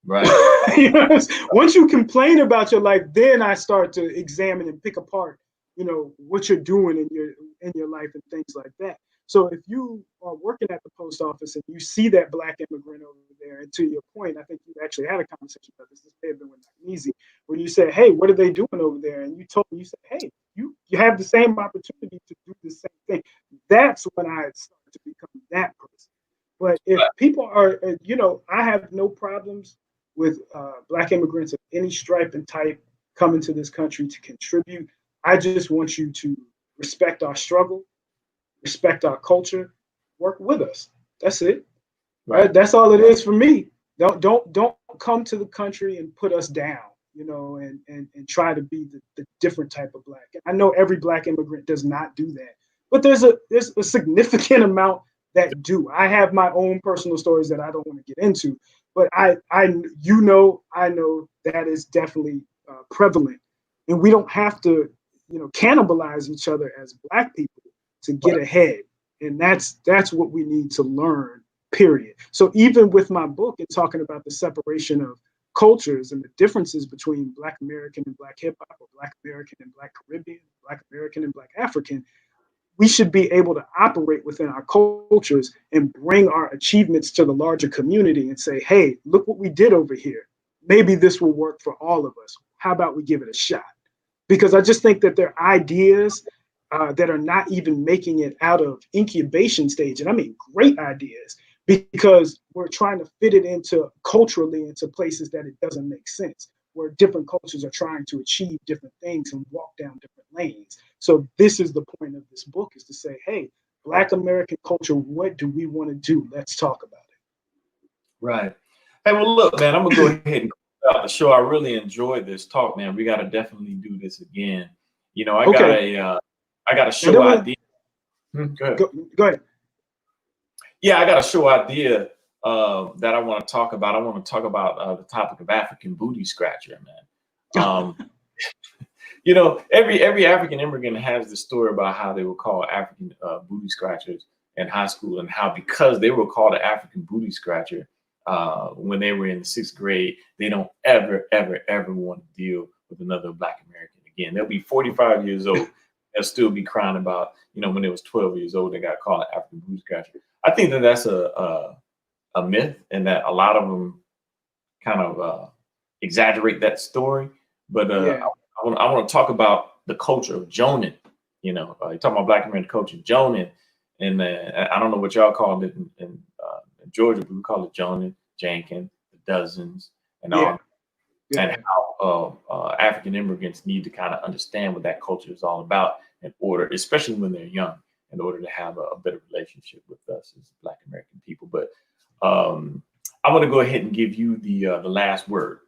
Right. You know, once you complain about your life, then I start to examine and pick apart, what you're doing in your life and things like that. So if you are working at the post office and you see that black immigrant over there, and to your point, I think you actually had a conversation about this. This may have been with Easy, where you said, "Hey, what are they doing over there?" And you said, "Hey, you have the same opportunity to do the same thing." That's when I started to become that person. But if people are, I have no problems with black immigrants of any stripe and type coming to this country to contribute. I just want you to respect our struggle, respect our culture, work with us. That's it. Right. That's all it is for me. Don't come to the country and put us down, and try to be the different type of black. I know every black immigrant does not do that, but there's a significant amount that do. I have my own personal stories that I don't want to get into, but I know that is definitely prevalent, and we don't have to, cannibalize each other as black people to get Right. ahead, and that's what we need to learn. Period. So even with my book and talking about the separation of cultures and the differences between Black American and Black hip hop, or Black American and Black Caribbean, Black American and Black African, we should be able to operate within our cultures and bring our achievements to the larger community and say, hey, look what we did over here. Maybe this will work for all of us. How about we give it a shot? Because I just think that there are ideas that are not even making it out of incubation stage. And I mean, great ideas, because we're trying to fit it into culturally into places that it doesn't make sense, where different cultures are trying to achieve different things and walk down different lanes. So this is the point of this book, is to say, hey, Black American culture, what do we want to do? Let's talk about it. Right. Hey, well, look, man, I'm gonna go ahead and close out the show. I really enjoyed this talk, man. We got to definitely do this again. Okay. I got a And show then idea. Go ahead. go ahead. Yeah, I got a show idea that I want to talk about. I want to talk about the topic of African booty scratcher, man. Every African immigrant has the story about how they were called African booty scratchers in high school, and how, because they were called an African booty scratcher when they were in the 6th grade, they don't ever, ever, ever want to deal with another Black American again. They'll be 45 years old. They'll still be crying about, when they was 12 years old, they got called an African booty scratcher. I think that that's a myth, and that a lot of them kind of exaggerate that story. But Yeah. I want to talk about the culture of Jonin. You're talking about Black American culture, Jonin, and I don't know what y'all call it in Georgia, but we call it Jonin, Jankin, the dozens, and Yeah. all, and how African immigrants need to kind of understand what that culture is all about in order, especially when they're young, in order to have a better relationship with us as Black American people. But I'm going to go ahead and give you the last word.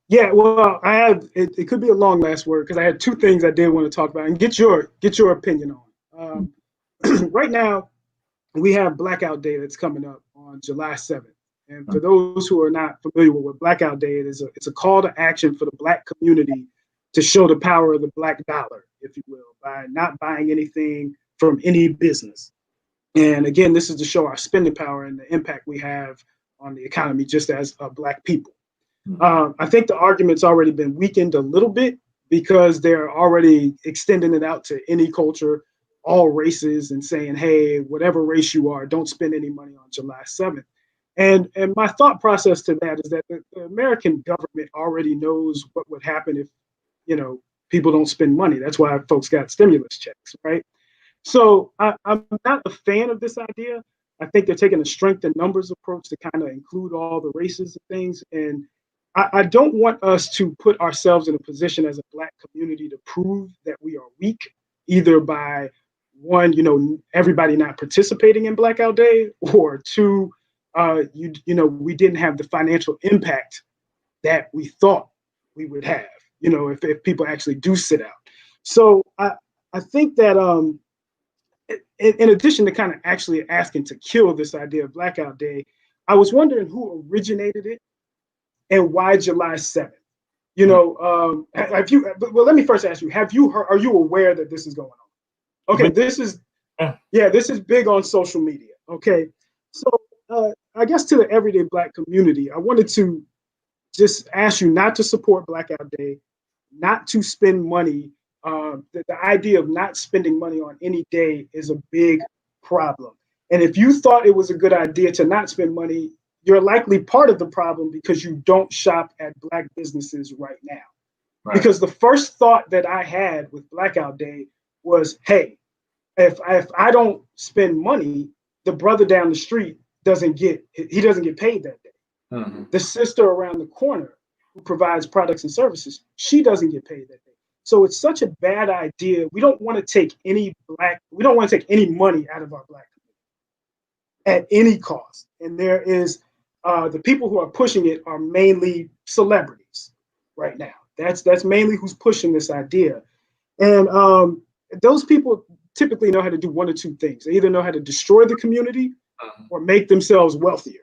Yeah, well, I have it could be a long last word, because I had two things I did want to talk about and get your opinion on. Right now, we have Blackout Day that's coming up on July 7th. And for those who are not familiar with what Blackout Day is, it's a call to action for the Black community to show the power of the Black dollar, if you will, by not buying anything from any business. And again, this is to show our spending power and the impact we have on the economy just as Black people. I think the argument's already been weakened a little bit, because they're already extending it out to any culture, all races, and saying, hey, whatever race you are, don't spend any money on July 7th. And my thought process to that is that the American government already knows what would happen if, people don't spend money. That's why folks got stimulus checks, right? So I'm not a fan of this idea. I think they're taking a strength in numbers approach to kind of include all the races and things. And I don't want us to put ourselves in a position as a Black community to prove that we are weak, either by one, everybody not participating in Blackout Day, or two, we didn't have the financial impact that we thought we would have, if people actually do sit out. So I think that in addition to kind of actually asking to kill this idea of Blackout Day, I was wondering who originated it and why July 7th. Well, let me first ask you, have you heard, are you aware that this is going on? Okay, this is big on social media. Okay, so I guess to the everyday Black community, I wanted to just ask you not to support Blackout Day, not to spend money. The idea of not spending money on any day is a big problem. And if you thought it was a good idea to not spend money, you're likely part of the problem because you don't shop at Black businesses right now. Right. Because the first thought that I had with Blackout Day was, hey, if I don't spend money, the brother down the street doesn't get paid that day. Mm-hmm. The sister around the corner who provides products and services, she doesn't get paid that day. So it's such a bad idea. We don't want to take any money out of our Black community at any cost. And there is the people who are pushing it are mainly celebrities right now. That's mainly who's pushing this idea. And those people typically know how to do one or two things. They either know how to destroy the community or make themselves wealthier.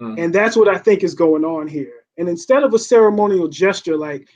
And that's what I think is going on here. And instead of a ceremonial gesture like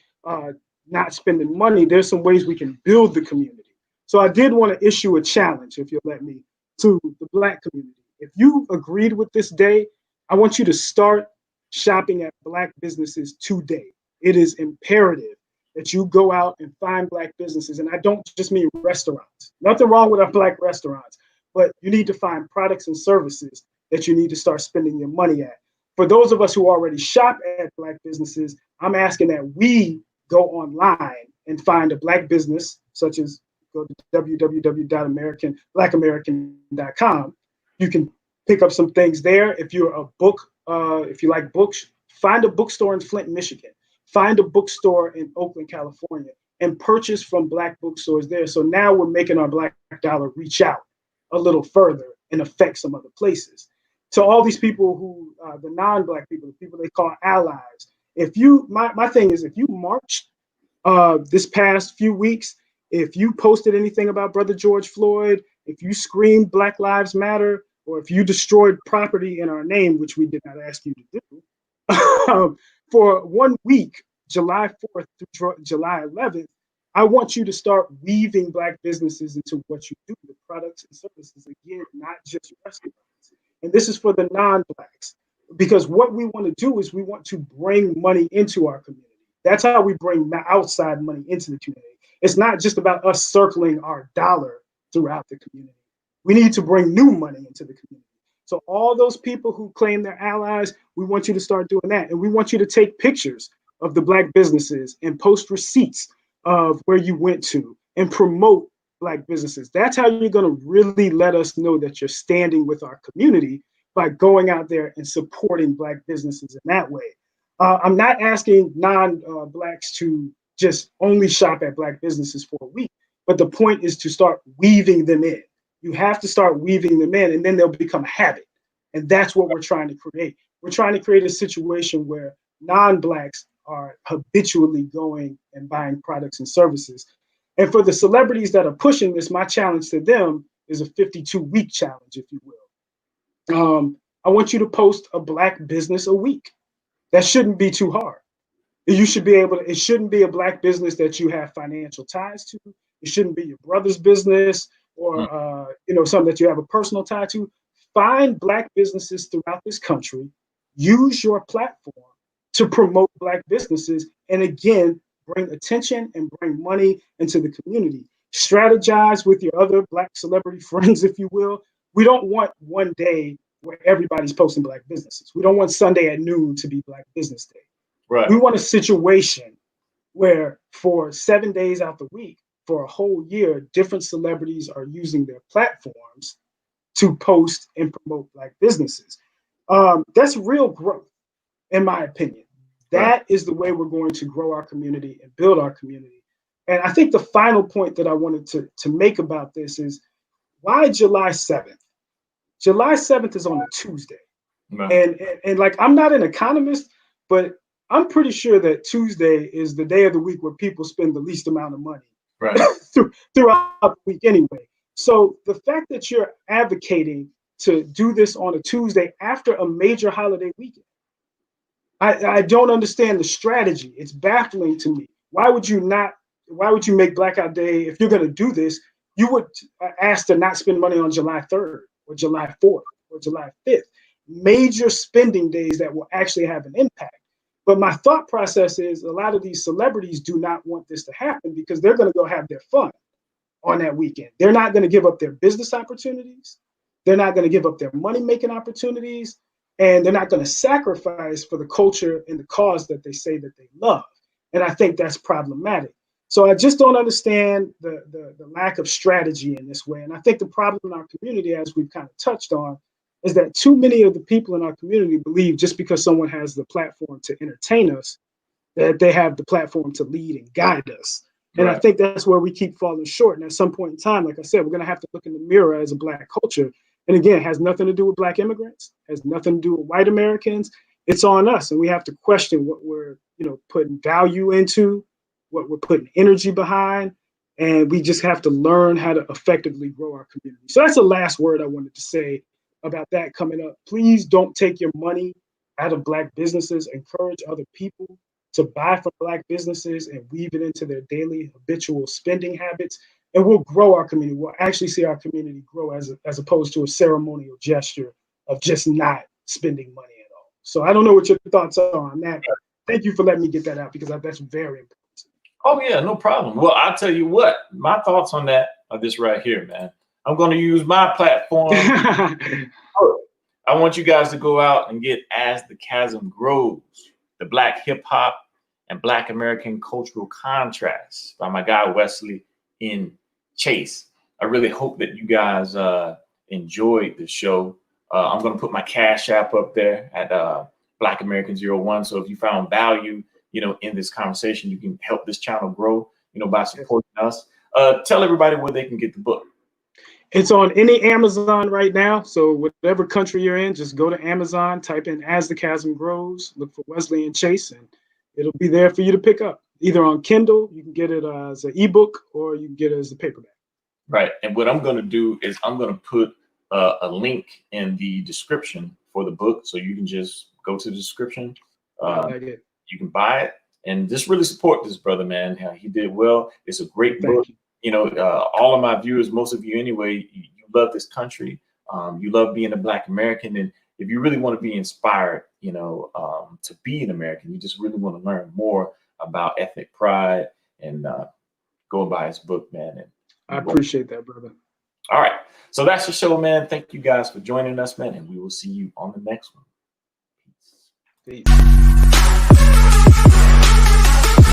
not spending money, there's some ways we can build the community. So I did want to issue a challenge, if you'll let me, to the Black community. If you agreed with this day, I want you to start shopping at Black businesses today. It is imperative that you go out and find Black businesses. And I don't just mean restaurants. Nothing wrong with our Black restaurants, but you need to find products and services that you need to start spending your money at. For those of us who already shop at Black businesses, I'm asking that we go online and find a Black business, such as go to www.blackamerican.com. You can pick up some things there. If you're if you like books, find a bookstore in Flint, Michigan. Find a bookstore in Oakland, California, and purchase from Black bookstores there. So now we're making our Black dollar reach out a little further and affect some other places. To all these people who, the non-Black people, the people they call allies, my thing is, if you marched this past few weeks, if you posted anything about Brother George Floyd, if you screamed Black Lives Matter, or if you destroyed property in our name, which we did not ask you to do, for 1 week, July 4th through July 11th, I want you to start weaving Black businesses into what you do, the products and services, again, not just restaurants. And this is for the non-Blacks, because what we want to do is we want to bring money into our community. That's how we bring outside money into the community. It's not just about us circling our dollar throughout the community. We need to bring new money into the community. So all those people who claim they're allies, we want you to start doing that. And we want you to take pictures of the Black businesses and post receipts of where you went to and promote Black businesses. That's how you're going to really let us know that you're standing with our community, by going out there and supporting Black businesses in that way. I'm not asking non-Blacks to just only shop at Black businesses for a week, but the point is to start weaving them in. You have to start weaving them in, and then they'll become a habit. And that's what we're trying to create. We're trying to create a situation where non-Blacks are habitually going and buying products and services. And for the celebrities that are pushing this, my challenge to them is a 52-week challenge, if you will. I want you to post a Black business a week. That shouldn't be too hard. You should be able to, it shouldn't be a Black business that you have financial ties to. It shouldn't be your brother's business or something that you have a personal tie to. Find Black businesses throughout this country. Use your platform to promote Black businesses, and again, bring attention and bring money into the community. Strategize with your other Black celebrity friends, if you will. We don't want one day where everybody's posting Black businesses. We don't want Sunday at noon to be Black Business Day. Right. We want a situation where for 7 days out the week, for a whole year, different celebrities are using their platforms to post and promote Black businesses. That's real growth, in my opinion. That is the way we're going to grow our community and build our community. And I think the final point that I wanted to make about this is, why July 7th? July 7th is on a Tuesday. Right. And like, I'm not an economist, but I'm pretty sure that Tuesday is the day of the week where people spend the least amount of money throughout the week anyway. So the fact that you're advocating to do this on a Tuesday after a major holiday weekend, I don't understand the strategy. It's baffling to me. Why would you make Blackout Day, if you're going to do this, you would ask to not spend money on July 3rd or July 4th or July 5th, major spending days that will actually have an impact. But my thought process is a lot of these celebrities do not want this to happen because they're going to go have their fun on that weekend. They're not going to give up their business opportunities. They're not going to give up their money-making opportunities. And they're not going to sacrifice for the culture and the cause that they say that they love. And I think that's problematic. So I just don't understand the lack of strategy in this way. And I think the problem in our community, as we've kind of touched on, is that too many of the people in our community believe just because someone has the platform to entertain us, that they have the platform to lead and guide us. And I think that's where we keep falling short. And at some point in time, like I said, we're going to have to look in the mirror as a Black culture. And again, it has nothing to do with Black immigrants, has nothing to do with white Americans. It's on us. And we have to question what we're, putting value into, what we're putting energy behind. And we just have to learn how to effectively grow our community. So that's the last word I wanted to say about that coming up. Please don't take your money out of Black businesses. Encourage other people to buy from Black businesses and weave it into their daily habitual spending habits. And we'll grow our community. We'll actually see our community grow as opposed to a ceremonial gesture of just not spending money at all. So I don't know what your thoughts are on that. Thank you for letting me get that out because that's very important. Oh, yeah, no problem. Well, I'll tell you what, my thoughts on that are this right here, man. I'm going to use my platform. I want you guys to go out and get As the Chasm Grows, the Black hip hop and Black American cultural contrasts by my guy Wesley in Chase. I really hope that you guys enjoyed the show. I'm going to put my Cash App up there at Black American 01. So if you found value, in this conversation, you can help this channel grow, by supporting us. Tell everybody where they can get the book. It's on any Amazon right now. So whatever country you're in, just go to Amazon, type in As the Chasm Grows, look for Wesley and Chase, and it'll be there for you to pick up. Either on Kindle, you can get it as an ebook, or you can get it as a paperback. Right. And what I'm going to do is I'm going to put a link in the description for the book. So you can just go to the description. You can buy it and just really support this brother, man. He did well. It's a great book. All of my viewers, most of you anyway, you love this country. You love being a Black American. And if you really want to be inspired, to be an American, you just really want to learn more about ethnic pride and go and buy his book, man. And I appreciate that, brother. All right. So that's the show, man. Thank you guys for joining us, man. And we will see you on the next one. Peace.